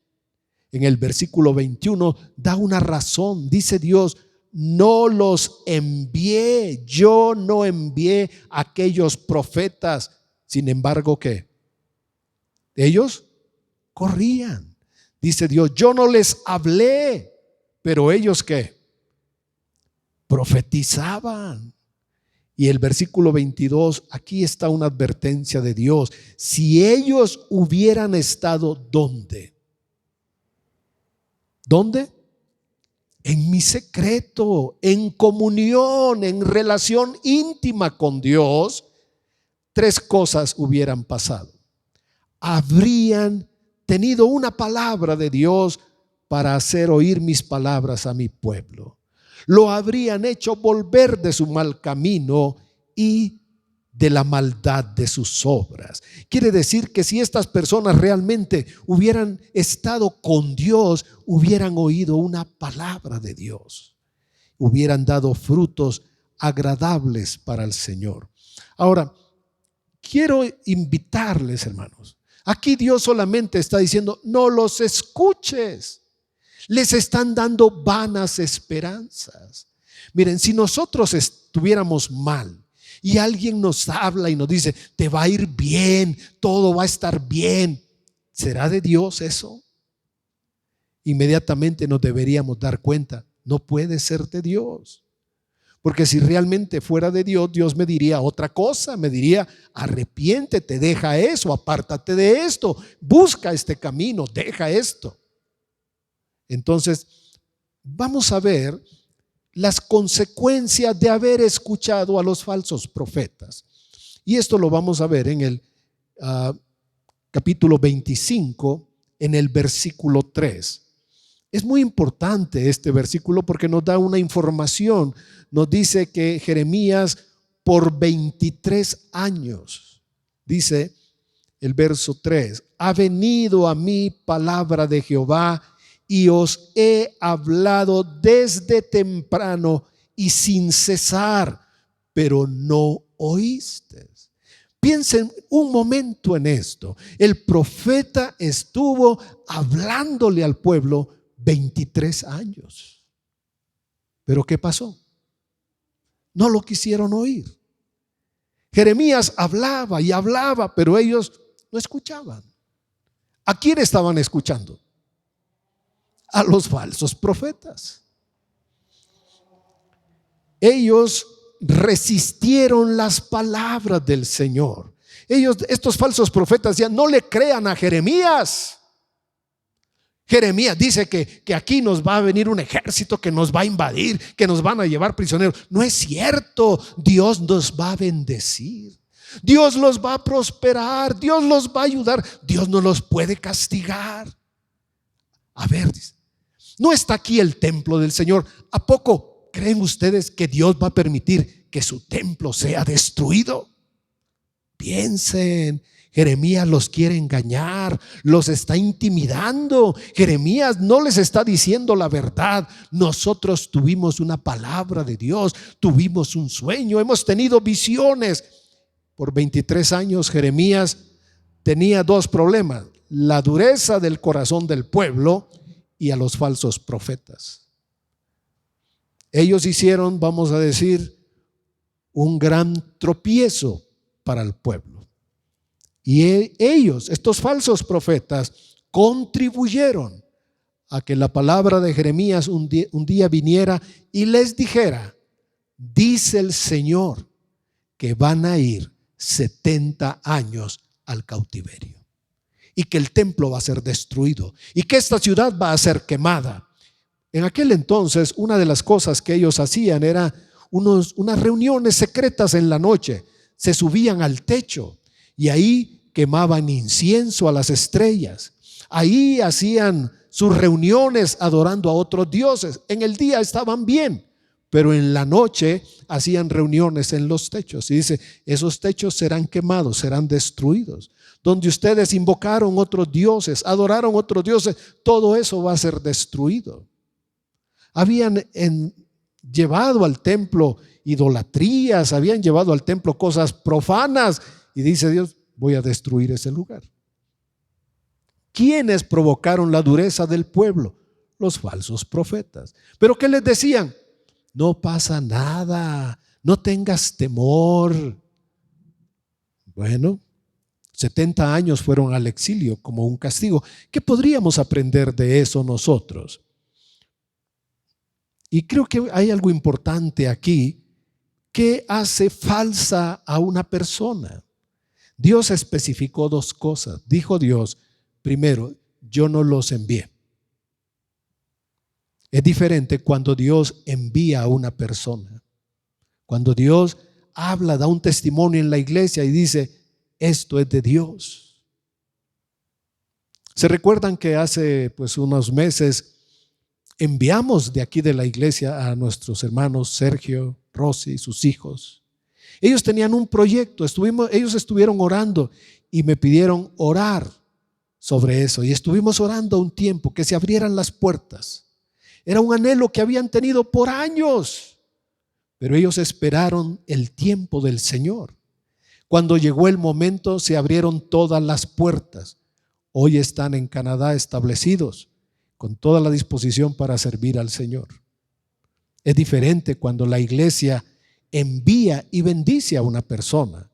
En el versículo 21 da una razón. Dice Dios, no los envié. Yo no envié a aquellos profetas. Sin embargo, ¿qué? Ellos corrían. Dice Dios, yo no les hablé. Pero ellos, ¿qué? Profetizaban. Y el versículo 22, aquí está una advertencia de Dios. Si ellos hubieran estado, ¿dónde? ¿Dónde? En mi secreto, en comunión, en relación íntima con Dios, tres cosas hubieran pasado. Habrían tenido una palabra de Dios para hacer oír mis palabras a mi pueblo. Lo habrían hecho volver de su mal camino y de la maldad de sus obras. Quiere decir que si estas personas realmente hubieran estado con Dios, hubieran oído una palabra de Dios, hubieran dado frutos agradables para el Señor. Ahora, quiero invitarles, hermanos. Aquí Dios solamente está diciendo, no los escuches. Les están dando vanas esperanzas. Miren, si nosotros estuviéramos mal y alguien nos habla y nos dice, te va a ir bien, todo va a estar bien, ¿será de Dios eso? Inmediatamente nos deberíamos dar cuenta, no puede ser de Dios. Porque si realmente fuera de Dios, Dios me diría otra cosa, me diría, arrepiéntete, deja eso, apártate de esto, busca este camino, deja esto. Entonces, vamos a ver las consecuencias de haber escuchado a los falsos profetas. Y esto lo vamos a ver en el capítulo 25, en el versículo 3. Es muy importante este versículo porque nos da una información. Nos dice que Jeremías por 23 años Dice el verso 3: ha venido a mí palabra de Jehová, y os he hablado desde temprano y sin cesar, pero no oísteis. Piensen un momento en esto. El profeta estuvo hablándole al pueblo 23 años. ¿Pero qué pasó? No lo quisieron oír. Jeremías hablaba y hablaba, pero ellos no escuchaban. ¿A quién estaban escuchando? A los falsos profetas. Ellos resistieron las palabras del Señor. Estos falsos profetas, ya no le crean a Jeremías. Jeremías dice que aquí nos va a venir un ejército que nos va a invadir, que nos van a llevar prisioneros. No es cierto. Dios nos va a bendecir, Dios los va a prosperar, Dios los va a ayudar, Dios no los puede castigar. A ver, dice, ¿no está aquí el templo del Señor? ¿A poco creen ustedes que Dios va a permitir que su templo sea destruido? Piensen, Jeremías los quiere engañar, los está intimidando. Jeremías no les está diciendo la verdad. Nosotros tuvimos una palabra de Dios, tuvimos un sueño, hemos tenido visiones. Por 23 años Jeremías tenía dos problemas: la dureza del corazón del pueblo y a los falsos profetas. Ellos hicieron, vamos a decir, un gran tropiezo para el pueblo. Y ellos, estos falsos profetas, contribuyeron a que la palabra de Jeremías un día viniera y les dijera: dice el Señor que van a ir 70 años al cautiverio, y que el templo va a ser destruido, y que esta ciudad va a ser quemada. En aquel entonces, una de las cosas que ellos hacían era unas reuniones secretas en la noche. Se subían al techo y ahí quemaban incienso a las estrellas. Ahí hacían sus reuniones adorando a otros dioses. En el día estaban bien, pero en la noche hacían reuniones en los techos. Y dice: esos techos serán quemados, serán destruidos. Donde ustedes invocaron otros dioses, adoraron otros dioses, todo eso va a ser destruido. Habían llevado al templo idolatrías, habían llevado al templo cosas profanas, y dice Dios: voy a destruir ese lugar. ¿Quiénes provocaron la dureza del pueblo? Los falsos profetas. ¿Pero qué les decían? No pasa nada, no tengas temor. Bueno, 70 años fueron al exilio como un castigo. ¿Qué podríamos aprender de eso nosotros? Y creo que hay algo importante aquí. ¿Qué hace falsa a una persona? Dios especificó dos cosas. Dijo Dios: primero, yo no los envié. Es diferente cuando Dios envía a una persona. Cuando Dios habla, da un testimonio en la iglesia y dice: esto es de Dios. ¿Se recuerdan que hace unos meses enviamos de aquí de la iglesia a nuestros hermanos Sergio, Rosy y sus hijos? Ellos tenían un proyecto, ellos estuvieron orando y me pidieron orar sobre eso, y estuvimos orando un tiempo que se abrieran las puertas. Era un anhelo que habían tenido por años, pero ellos esperaron el tiempo del Señor. Cuando llegó el momento, se abrieron todas las puertas. Hoy están en Canadá establecidos con toda la disposición para servir al Señor. Es diferente cuando la iglesia envía y bendice a una persona,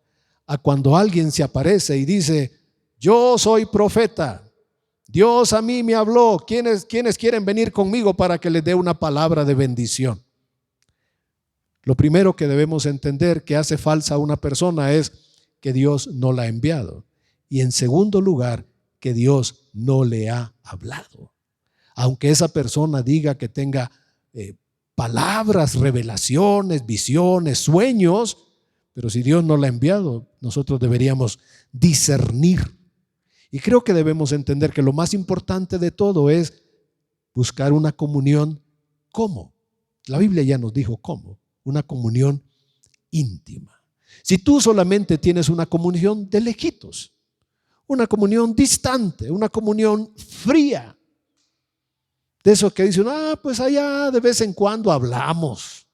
a cuando alguien se aparece y dice: yo soy profeta, Dios a mí me habló, ¿quiénes quieren venir conmigo para que les dé una palabra de bendición? Lo primero que debemos entender que hace falsa a una persona es que Dios no la ha enviado, y en segundo lugar, que Dios no le ha hablado. Aunque esa persona diga que tenga palabras, revelaciones, visiones, sueños, pero si Dios no la ha enviado, nosotros deberíamos discernir. Y creo que debemos entender que lo más importante de todo es buscar una comunión. ¿Cómo? La Biblia ya nos dijo cómo. Una comunión íntima. Si tú solamente tienes una comunión de lejitos, una comunión distante, una comunión fría, de eso que dicen, pues allá de vez en cuando hablamos.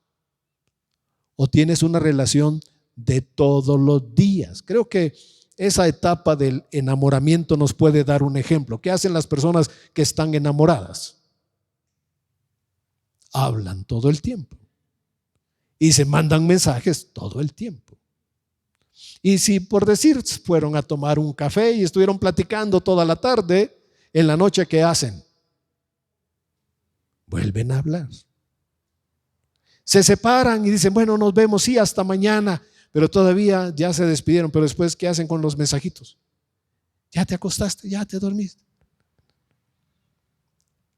O tienes una relación de todos los días. Creo que esa etapa del enamoramiento nos puede dar un ejemplo. ¿Qué hacen las personas que están enamoradas? Hablan todo el tiempo y se mandan mensajes todo el tiempo. Y si por decir fueron a tomar un café y estuvieron platicando toda la tarde, en la noche, ¿qué hacen? Vuelven a hablar. Se separan y dicen, bueno, nos vemos, sí, hasta mañana, pero todavía ya se despidieron. Pero después, ¿qué hacen con los mensajitos? Ya te acostaste, ya te dormiste.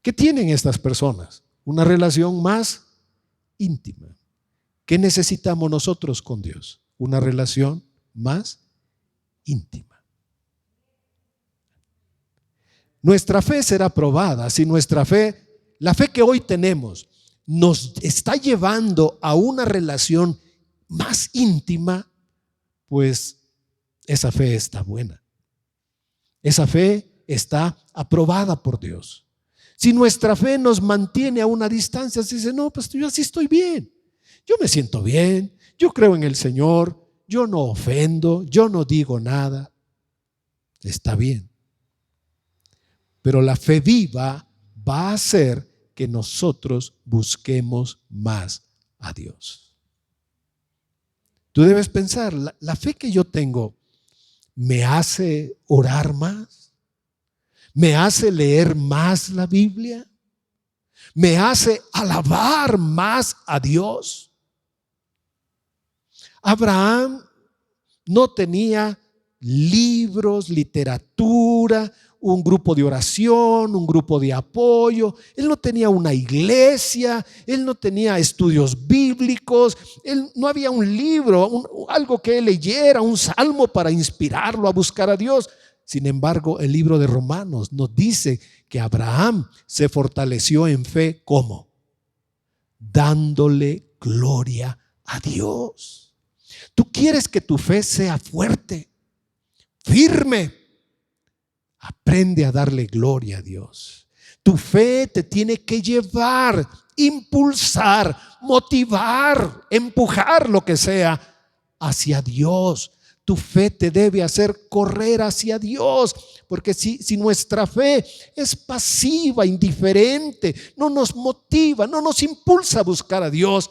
¿Qué tienen estas personas? Una relación más íntima. ¿Qué necesitamos nosotros con Dios? Una relación más íntima. Nuestra fe será probada si nuestra fe, la fe que hoy tenemos, nos está llevando a una relación más íntima, pues esa fe está buena. Esa fe está aprobada por Dios. Si nuestra fe nos mantiene a una distancia, se dice, no, pues yo así estoy bien. Yo me siento bien, yo creo en el Señor, yo no ofendo, yo no digo nada. Está bien. Pero la fe viva va a hacer que nosotros busquemos más a Dios. Tú debes pensar, la fe que yo tengo me hace orar más, me hace leer más la Biblia, me hace alabar más a Dios. Abraham no tenía libros, literatura, un grupo de oración, un grupo de apoyo. Él no tenía una iglesia, él no tenía estudios bíblicos, no había un libro, algo que él leyera, un salmo para inspirarlo a buscar a Dios. Sin embargo, el libro de Romanos nos dice que Abraham se fortaleció en fe. ¿Cómo? Dándole gloria a Dios. Tú quieres que tu fe sea fuerte, firme. Aprende a darle gloria a Dios. Tu fe te tiene que llevar, impulsar, motivar, empujar, lo que sea, hacia Dios. Tu fe te debe hacer correr hacia Dios, porque si nuestra fe es pasiva, indiferente, no nos motiva, no nos impulsa a buscar a Dios,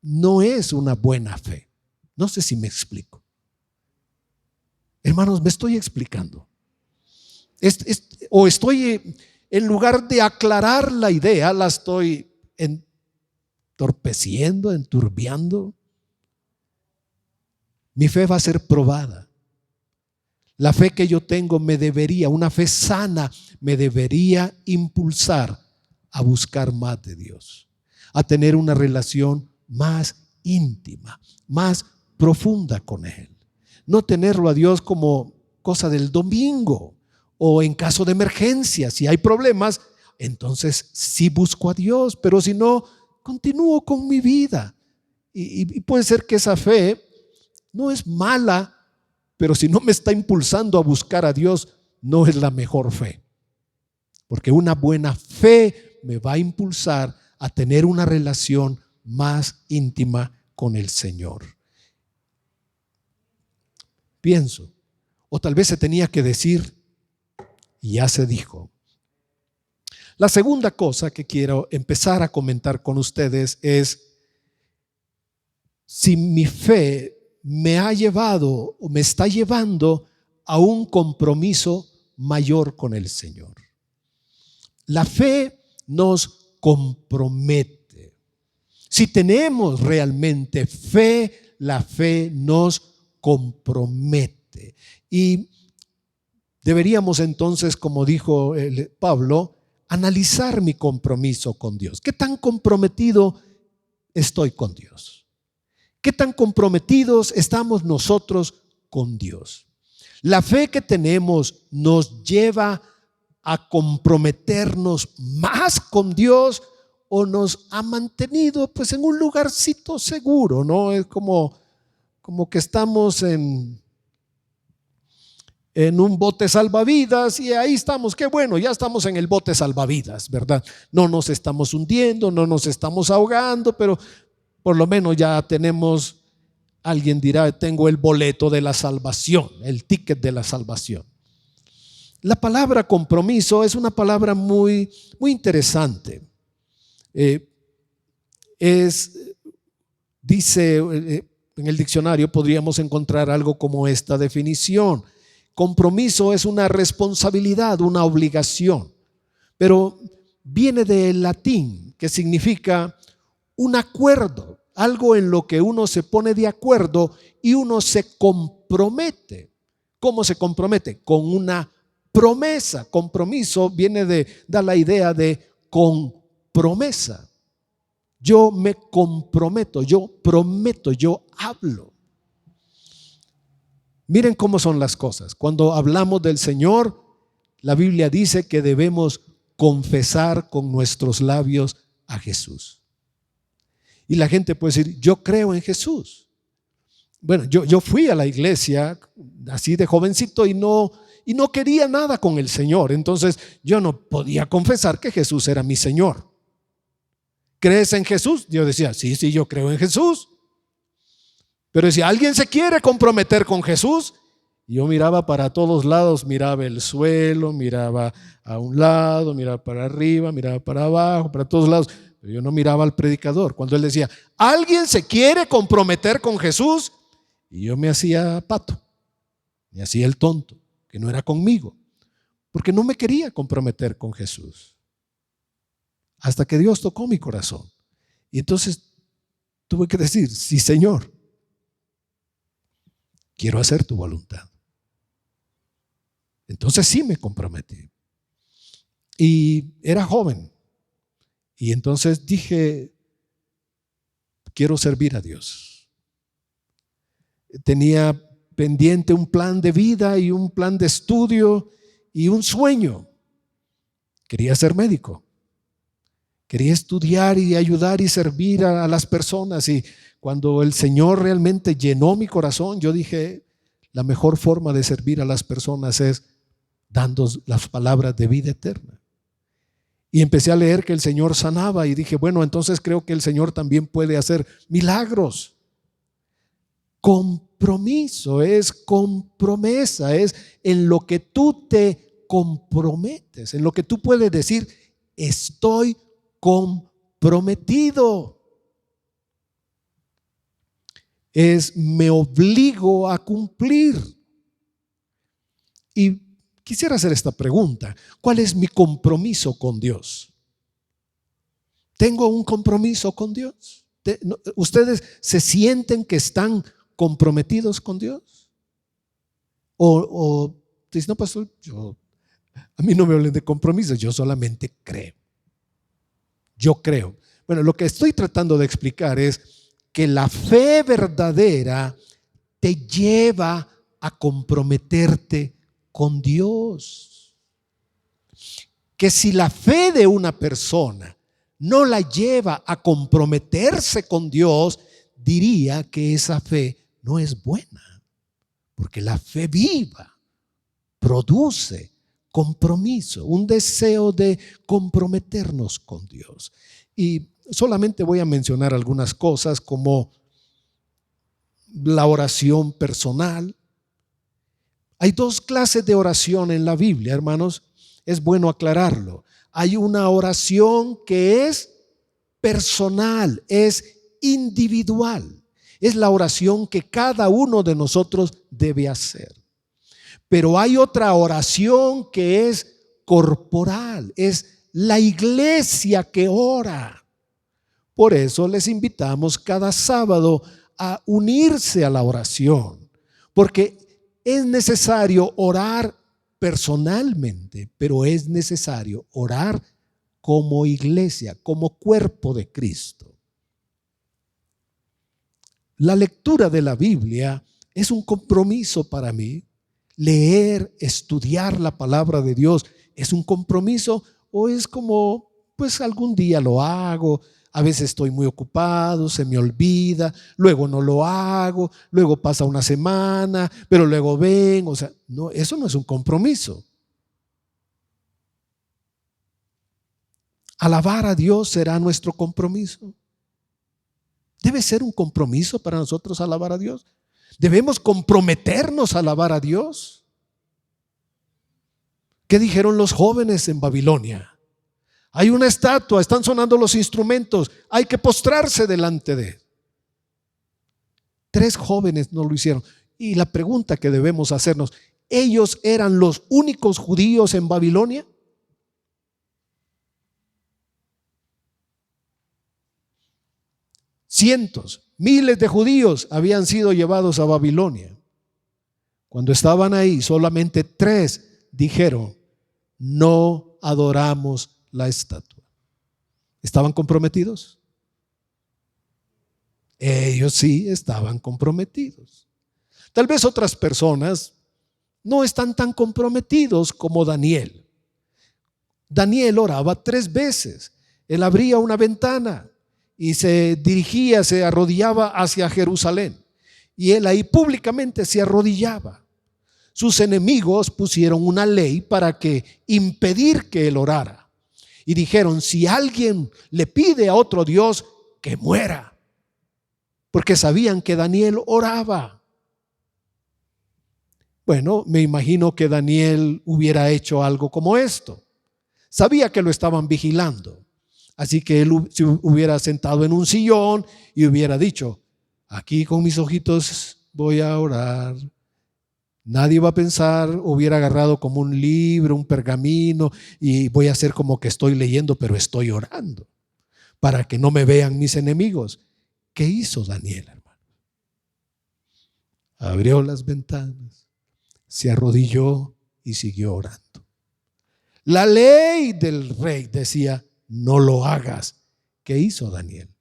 no es una buena fe. No sé si me explico. Hermanos, me estoy explicando. O estoy, en lugar de aclarar la idea, la estoy entorpeciendo, enturbiando. Mi fe va a ser probada. La fe que yo tengo una fe sana, me debería impulsar a buscar más de Dios, a tener una relación más íntima, más profunda con Él. No tenerlo a Dios como cosa del domingo. O en caso de emergencia, si hay problemas, entonces sí busco a Dios, pero si no, continúo con mi vida. Y puede ser que esa fe no es mala, pero si no me está impulsando a buscar a Dios, no es la mejor fe. Porque una buena fe me va a impulsar a tener una relación más íntima con el Señor. Pienso, o tal vez se tenía que decir, y ya se dijo. La segunda cosa que quiero empezar a comentar con ustedes es si mi fe me ha llevado o me está llevando a un compromiso mayor con el Señor. La fe nos compromete. Si tenemos realmente fe, la fe nos compromete. Y deberíamos entonces, como dijo Pablo, analizar mi compromiso con Dios. ¿Qué tan comprometido estoy con Dios? ¿Qué tan comprometidos estamos nosotros con Dios? La fe que tenemos nos lleva a comprometernos más con Dios o nos ha mantenido pues en un lugarcito seguro, ¿no? Es como como que estamos en un bote salvavidas y ahí estamos, qué bueno, ya estamos en el bote salvavidas, ¿verdad? No nos estamos hundiendo, no nos estamos ahogando, pero por lo menos ya tenemos, alguien dirá, tengo el boleto de la salvación, el ticket de la salvación. La palabra compromiso es una palabra muy, muy interesante. Dice en el diccionario, podríamos encontrar algo como esta definición: compromiso es una responsabilidad, una obligación, pero viene del latín, que significa un acuerdo, algo en lo que uno se pone de acuerdo y uno se compromete. ¿Cómo se compromete? Con una promesa. Compromiso da la idea de con promesa. Yo me comprometo, yo prometo, yo hablo. Miren cómo son las cosas. Cuando hablamos del Señor, la Biblia dice que debemos confesar con nuestros labios a Jesús. Y la gente puede decir, yo creo en Jesús. Bueno, yo fui a la iglesia así de jovencito y no quería nada con el Señor. Entonces yo no podía confesar que Jesús era mi Señor. ¿Crees en Jesús? Yo decía, sí, yo creo en Jesús. Pero si alguien se quiere comprometer con Jesús, yo miraba para todos lados, miraba el suelo, miraba a un lado, miraba para arriba, miraba para abajo, para todos lados. Pero yo no miraba al predicador. Cuando él decía, ¿alguien se quiere comprometer con Jesús? Y yo me hacía pato, me hacía el tonto, que no era conmigo, porque no me quería comprometer con Jesús. Hasta que Dios tocó mi corazón. Y entonces tuve que decir, sí, Señor, quiero hacer tu voluntad. Entonces sí me comprometí. Y era joven. Y entonces dije, quiero servir a Dios. Tenía pendiente un plan de vida y un plan de estudio y un sueño. Quería ser médico. Quería estudiar y ayudar y servir a las personas. Y cuando el Señor realmente llenó mi corazón, yo dije, la mejor forma de servir a las personas es dando las palabras de vida eterna. Y empecé a leer que el Señor sanaba y dije, bueno, entonces creo que el Señor también puede hacer milagros. Compromiso es con promesa, es en lo que tú te comprometes, en lo que tú puedes decir, estoy comprometido. Es me obligo a cumplir. Y quisiera hacer esta pregunta: ¿cuál es mi compromiso con Dios? ¿Tengo un compromiso con Dios? ¿Ustedes se sienten que están comprometidos con Dios? O dicen, no, pastor, a mí no me hablen de compromiso, yo solamente creo. Yo creo. Bueno, lo que estoy tratando de explicar es que la fe verdadera te lleva a comprometerte con Dios. Que si la fe de una persona no la lleva a comprometerse con Dios, diría que esa fe no es buena. Porque la fe viva produce compromiso, un deseo de comprometernos con Dios. Y solamente voy a mencionar algunas cosas como la oración personal. Hay dos clases de oración en la Biblia, hermanos. Es bueno aclararlo. Hay una oración que es personal, es individual. Es la oración que cada uno de nosotros debe hacer. Pero hay otra oración que es corporal, es la iglesia que ora. Por eso les invitamos cada sábado a unirse a la oración, porque es necesario orar personalmente, pero es necesario orar como iglesia, como cuerpo de Cristo. La lectura de la Biblia es un compromiso para mí. Leer, estudiar la palabra de Dios es un compromiso, o es como, pues algún día lo hago, a veces estoy muy ocupado, se me olvida, luego no lo hago, luego pasa una semana, pero luego ven, o sea, no, eso no es un compromiso. Alabar a Dios será nuestro compromiso. Debe ser un compromiso para nosotros alabar a Dios. Debemos comprometernos a alabar a Dios. ¿Qué dijeron los jóvenes en Babilonia? Hay una estatua, están sonando los instrumentos, hay que postrarse delante de él. 3 jóvenes no lo hicieron. Y la pregunta que debemos hacernos, ¿ellos eran los únicos judíos en Babilonia? Cientos, miles de judíos habían sido llevados a Babilonia. Cuando estaban ahí, solamente 3 dijeron, no adoramos la estatua. ¿Estaban comprometidos? Ellos sí estaban comprometidos. Tal vez otras personas no están tan comprometidos como Daniel. Daniel oraba 3 veces. Él abría una ventana y se dirigía, se arrodillaba hacia Jerusalén. Y él ahí públicamente se arrodillaba. Sus enemigos pusieron una ley para impedir que él orara. Y dijeron, si alguien le pide a otro Dios, que muera. Porque sabían que Daniel oraba. Bueno, me imagino que Daniel hubiera hecho algo como esto. Sabía que lo estaban vigilando. Así que él se hubiera sentado en un sillón y hubiera dicho, aquí con mis ojitos voy a orar. Nadie va a pensar, hubiera agarrado como un libro, un pergamino y voy a hacer como que estoy leyendo, pero estoy orando para que no me vean mis enemigos. ¿Qué hizo Daniel, hermano? Abrió las ventanas, se arrodilló y siguió orando. La ley del rey decía, no lo hagas. ¿Qué hizo Daniel?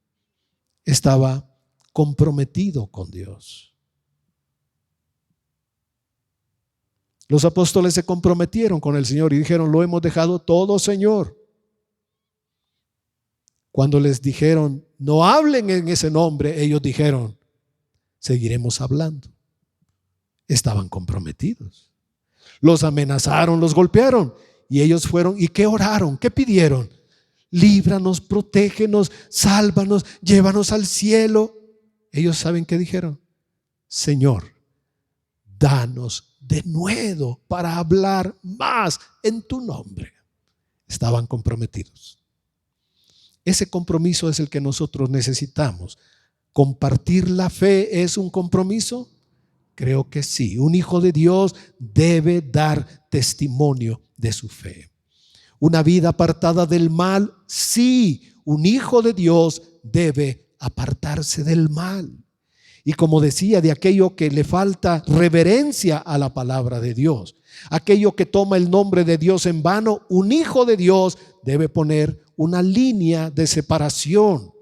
Estaba comprometido con Dios. Los apóstoles se comprometieron con el Señor y dijeron, lo hemos dejado todo, Señor. Cuando les dijeron, no hablen en ese nombre, ellos dijeron, seguiremos hablando. Estaban comprometidos. Los amenazaron, los golpearon y ellos fueron, ¿y qué oraron? ¿Qué pidieron? Líbranos, protégenos, sálvanos, llévanos al cielo. Ellos saben qué dijeron, Señor, danos de nuevo para hablar más en tu nombre. Estaban comprometidos. Ese compromiso es el que nosotros necesitamos. ¿Compartir la fe es un compromiso? Creo que sí. Un hijo de Dios debe dar testimonio de su fe. Una vida apartada del mal, sí. Un hijo de Dios debe apartarse del mal. Y como decía, de aquello que le falta reverencia a la palabra de Dios, aquello que toma el nombre de Dios en vano, un hijo de Dios debe poner una línea de separación,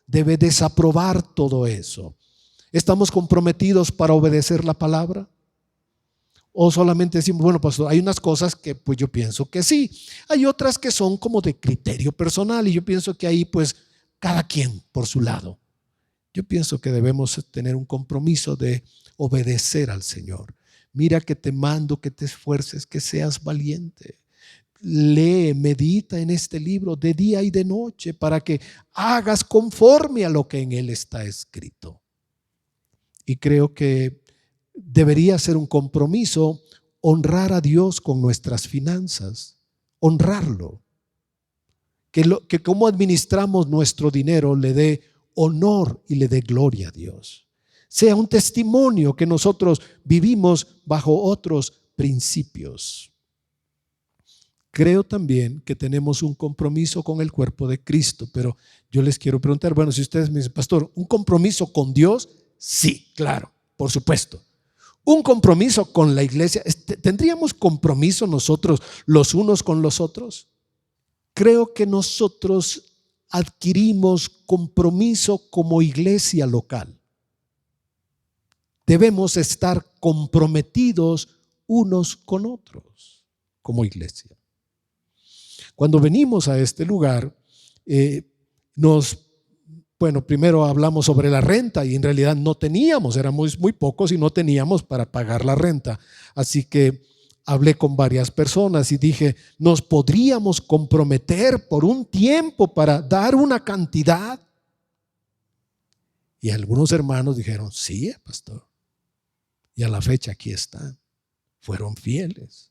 debe desaprobar todo eso. ¿Estamos comprometidos para obedecer la palabra? ¿O solamente decimos, bueno, pastor, hay unas cosas que pues yo pienso que sí, hay otras que son como de criterio personal y yo pienso que ahí pues cada quien por su lado? Yo pienso que debemos tener un compromiso de obedecer al Señor. Mira que te mando que te esfuerces, que seas valiente. Lee, medita en este libro de día y de noche para que hagas conforme a lo que en él está escrito. Y creo que debería ser un compromiso honrar a Dios con nuestras finanzas, honrarlo. Que cómo administramos nuestro dinero le dé honor y le dé gloria a Dios. Sea un testimonio que nosotros vivimos bajo otros principios. Creo también que tenemos un compromiso con el cuerpo de Cristo, pero yo les quiero preguntar, bueno, si ustedes me dicen, pastor, ¿un compromiso con Dios? Sí, claro, por supuesto. Un compromiso con la iglesia. ¿Tendríamos compromiso nosotros los unos con los otros? Creo que nosotros adquirimos compromiso como iglesia local. Debemos estar comprometidos unos con otros como iglesia. Cuando venimos a este lugar, nos Bueno, primero hablamos sobre la renta y en realidad no teníamos, éramos muy pocos y no teníamos para pagar la renta. Así que hablé con varias personas y dije, ¿nos podríamos comprometer por un tiempo para dar una cantidad? Y algunos hermanos dijeron, sí, pastor. Y a la fecha aquí están. Fueron fieles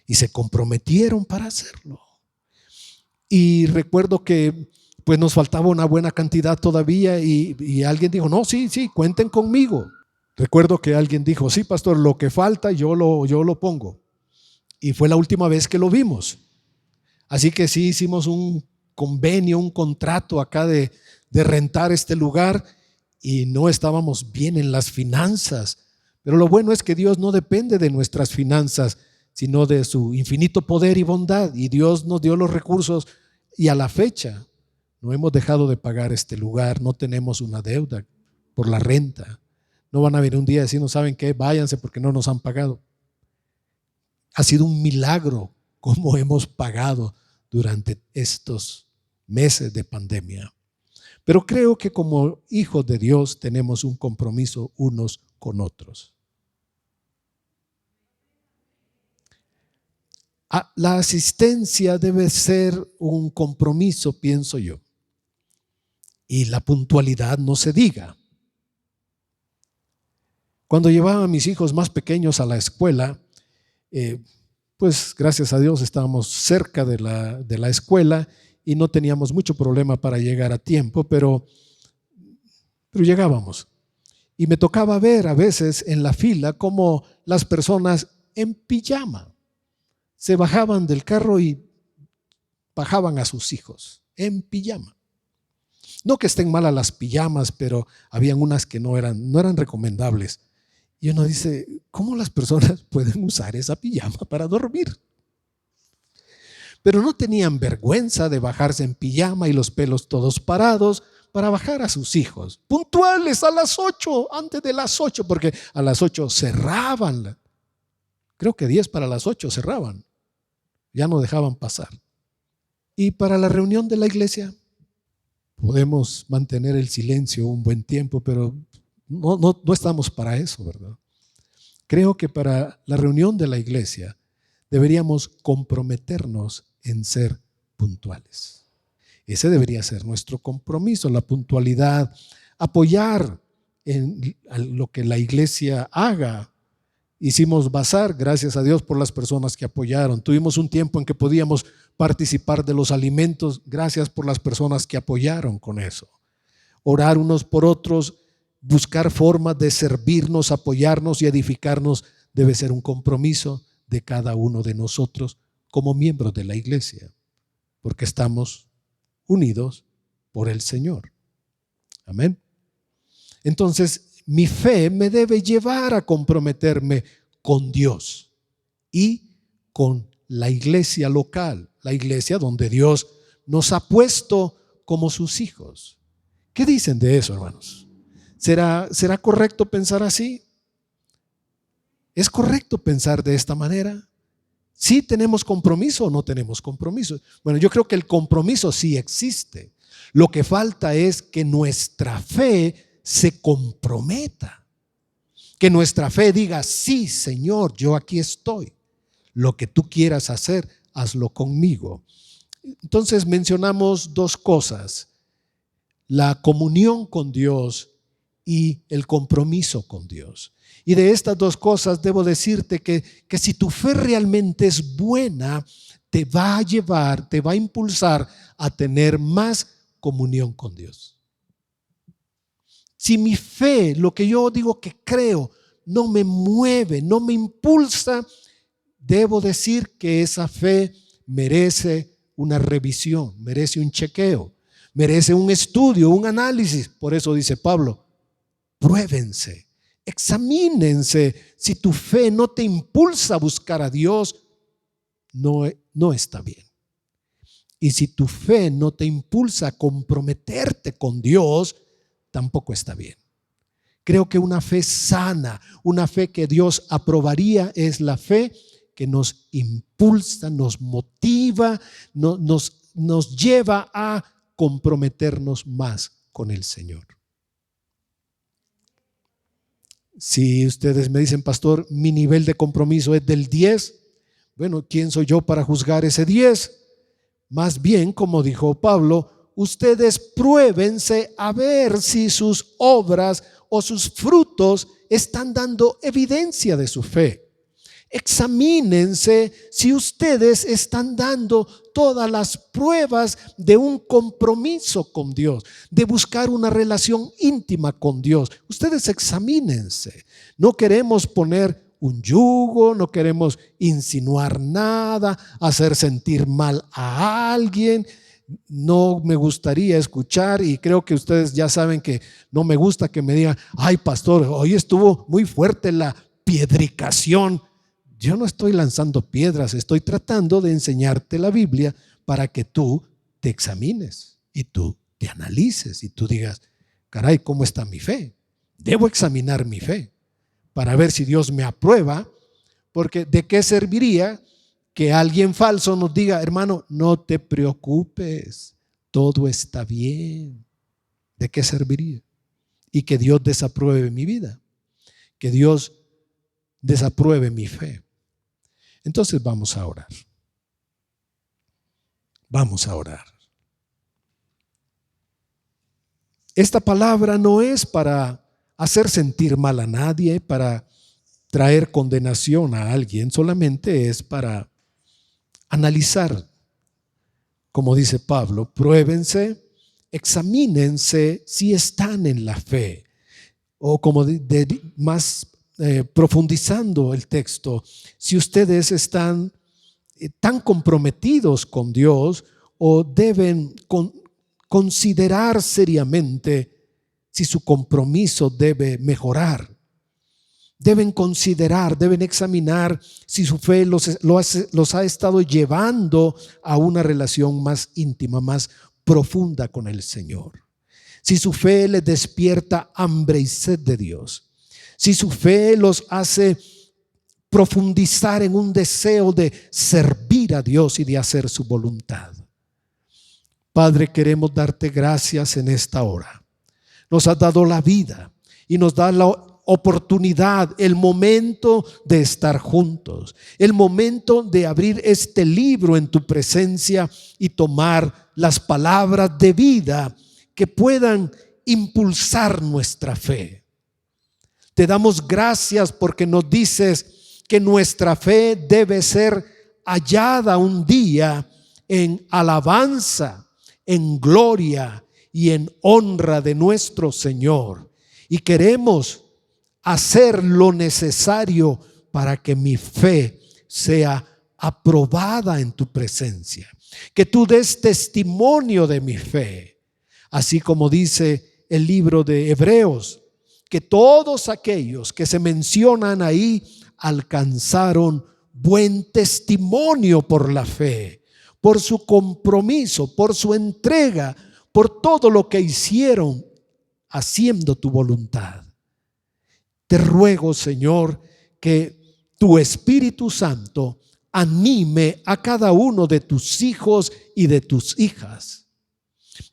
y se comprometieron para hacerlo. Y recuerdo que pues nos faltaba una buena cantidad todavía y alguien dijo, no, sí, cuenten conmigo. Recuerdo que alguien dijo, sí, pastor, lo que falta yo lo pongo. Y fue la última vez que lo vimos. Así que sí hicimos un convenio, un contrato acá de rentar este lugar y no estábamos bien en las finanzas. Pero lo bueno es que Dios no depende de nuestras finanzas, sino de su infinito poder y bondad. Y Dios nos dio los recursos y a la fecha no hemos dejado de pagar este lugar, no tenemos una deuda por la renta. No van a venir un día y decir, no saben qué, váyanse porque no nos han pagado. Ha sido un milagro cómo hemos pagado durante estos meses de pandemia. Pero creo que como hijos de Dios tenemos un compromiso unos con otros. La asistencia debe ser un compromiso, pienso yo. Y la puntualidad no se diga. Cuando llevaba a mis hijos más pequeños a la escuela, pues gracias a Dios estábamos cerca de la escuela y no teníamos mucho problema para llegar a tiempo, pero llegábamos. Y me tocaba ver a veces en la fila cómo las personas en pijama se bajaban del carro y bajaban a sus hijos en pijama. No que estén malas las pijamas, pero habían unas que no eran recomendables. Y uno dice, ¿cómo las personas pueden usar esa pijama para dormir? Pero no tenían vergüenza de bajarse en pijama y los pelos todos parados para bajar a sus hijos. Puntuales a las 8, antes de las 8, porque a las 8 cerraban. Creo que 10 para las 8 cerraban. Ya no dejaban pasar. Y para la reunión de la iglesia, podemos mantener el silencio un buen tiempo, pero no estamos para eso, ¿verdad? Creo que para la reunión de la iglesia deberíamos comprometernos en ser puntuales. Ese debería ser nuestro compromiso, la puntualidad, apoyar en lo que la iglesia haga. Hicimos bazar, gracias a Dios por las personas que apoyaron. Tuvimos un tiempo en que podíamos participar de los alimentos, gracias por las personas que apoyaron con eso. Orar unos por otros, buscar formas de servirnos, apoyarnos y edificarnos debe ser un compromiso de cada uno de nosotros como miembros de la iglesia, porque estamos unidos por el Señor. Amén. Entonces, mi fe me debe llevar a comprometerme con Dios y con la iglesia local, la iglesia donde Dios nos ha puesto como sus hijos. ¿Qué dicen de eso, hermanos? ¿Será correcto pensar así? ¿Es correcto pensar de esta manera? ¿Sí tenemos compromiso o no tenemos compromiso? Bueno, yo creo que el compromiso sí existe. Lo que falta es que nuestra fe se comprometa, que nuestra fe diga, sí, Señor, yo aquí estoy, lo que tú quieras hacer, hazlo conmigo. Entonces mencionamos dos cosas, la comunión con Dios y el compromiso con Dios. Y de estas dos cosas debo decirte que si tu fe realmente es buena, te va a llevar, te va a impulsar a tener más comunión con Dios. Si mi fe, lo que yo digo que creo, no me mueve, no me impulsa, debo decir que esa fe merece una revisión, merece un chequeo, merece un estudio, un análisis. Por eso dice Pablo, pruébense, examínense. Si tu fe no te impulsa a buscar a Dios, no está bien. Y si tu fe no te impulsa a comprometerte con Dios, tampoco está bien. Creo que una fe sana, una fe que Dios aprobaría, es la fe que nos impulsa, nos motiva, nos lleva a comprometernos más con el Señor. Si ustedes me dicen, pastor, mi nivel de compromiso es del 10, bueno, ¿quién soy yo para juzgar ese 10? Más bien, como dijo Pablo, ustedes pruébense a ver si sus obras o sus frutos están dando evidencia de su fe. Examínense si ustedes están dando todas las pruebas de un compromiso con Dios, de buscar una relación íntima con Dios. Ustedes examínense. No queremos poner un yugo, no queremos insinuar nada, hacer sentir mal a alguien. No me gustaría escuchar, y creo que ustedes ya saben que no me gusta que me digan, ay pastor, hoy estuvo muy fuerte la piedricación. Yo no estoy lanzando piedras, estoy tratando de enseñarte la Biblia para que tú te examines y tú te analices y tú digas, caray, ¿cómo está mi fe? Debo examinar mi fe para ver si Dios me aprueba, porque ¿de qué serviría que alguien falso nos diga, hermano, no te preocupes, todo está bien? ¿De qué serviría? Y que Dios desapruebe mi vida, que Dios desapruebe mi fe. Entonces vamos a orar. Vamos a orar. Esta palabra no es para hacer sentir mal a nadie, para traer condenación a alguien, solamente es para analizar. Como dice Pablo, pruébense, examínense si están en la fe. O como más profundizando el texto, si ustedes están tan comprometidos con Dios o deben considerar seriamente si su compromiso debe mejorar. Deben considerar, deben examinar si su fe los ha estado llevando a una relación más íntima, más profunda con el Señor. Si su fe les despierta hambre y sed de Dios. Si su fe los hace profundizar en un deseo de servir a Dios y de hacer su voluntad. Padre, queremos darte gracias en esta hora. Nos has dado la vida y nos da la oportunidad, el momento de estar juntos, el momento de abrir este libro en tu presencia y tomar las palabras de vida que puedan impulsar nuestra fe. Te damos gracias porque nos dices que nuestra fe debe ser hallada un día en alabanza, en gloria y en honra de nuestro Señor. Y queremos hacer lo necesario para que mi fe sea aprobada en tu presencia. Que tú des testimonio de mi fe. Así como dice el libro de Hebreos, que todos aquellos que se mencionan ahí alcanzaron buen testimonio por la fe, por su compromiso, por su entrega, por todo lo que hicieron haciendo tu voluntad. Te ruego, Señor, que tu Espíritu Santo anime a cada uno de tus hijos y de tus hijas,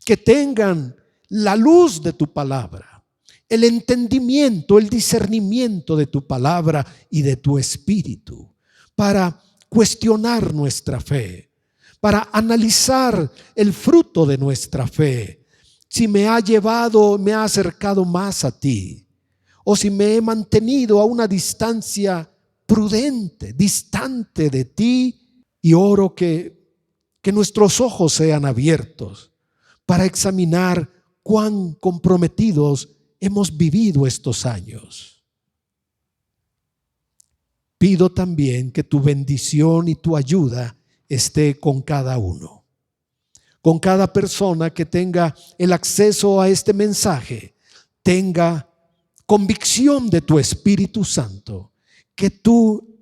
que tengan la luz de tu palabra, el entendimiento, el discernimiento de tu palabra y de tu Espíritu, para cuestionar nuestra fe, para analizar el fruto de nuestra fe, si me ha llevado, me ha acercado más a ti, o si me he mantenido a una distancia prudente, distante de ti. Y oro que nuestros ojos sean abiertos para examinar cuán comprometidos hemos vivido estos años. Pido también que tu bendición y tu ayuda esté con cada uno, con cada persona que tenga el acceso a este mensaje, tenga convicción de tu Espíritu Santo, que tú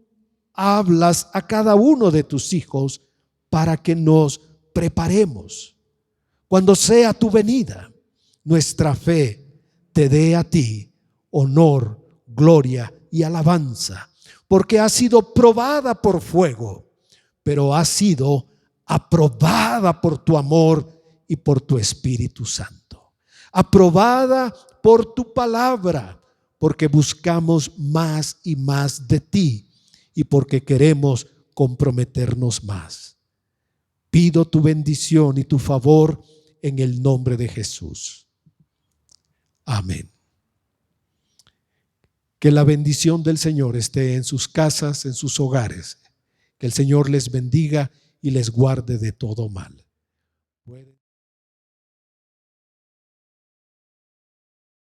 hablas a cada uno de tus hijos para que nos preparemos. Cuando sea tu venida, nuestra fe te dé a ti honor, gloria y alabanza, porque ha sido probada por fuego, pero ha sido aprobada por tu amor y por tu Espíritu Santo. aprobada por tu palabra, porque buscamos más y más de ti y porque queremos comprometernos más. Pido tu bendición y tu favor en el nombre de Jesús. Amén. Que la bendición del Señor esté en sus casas, en sus hogares. Que el Señor les bendiga y les guarde de todo mal.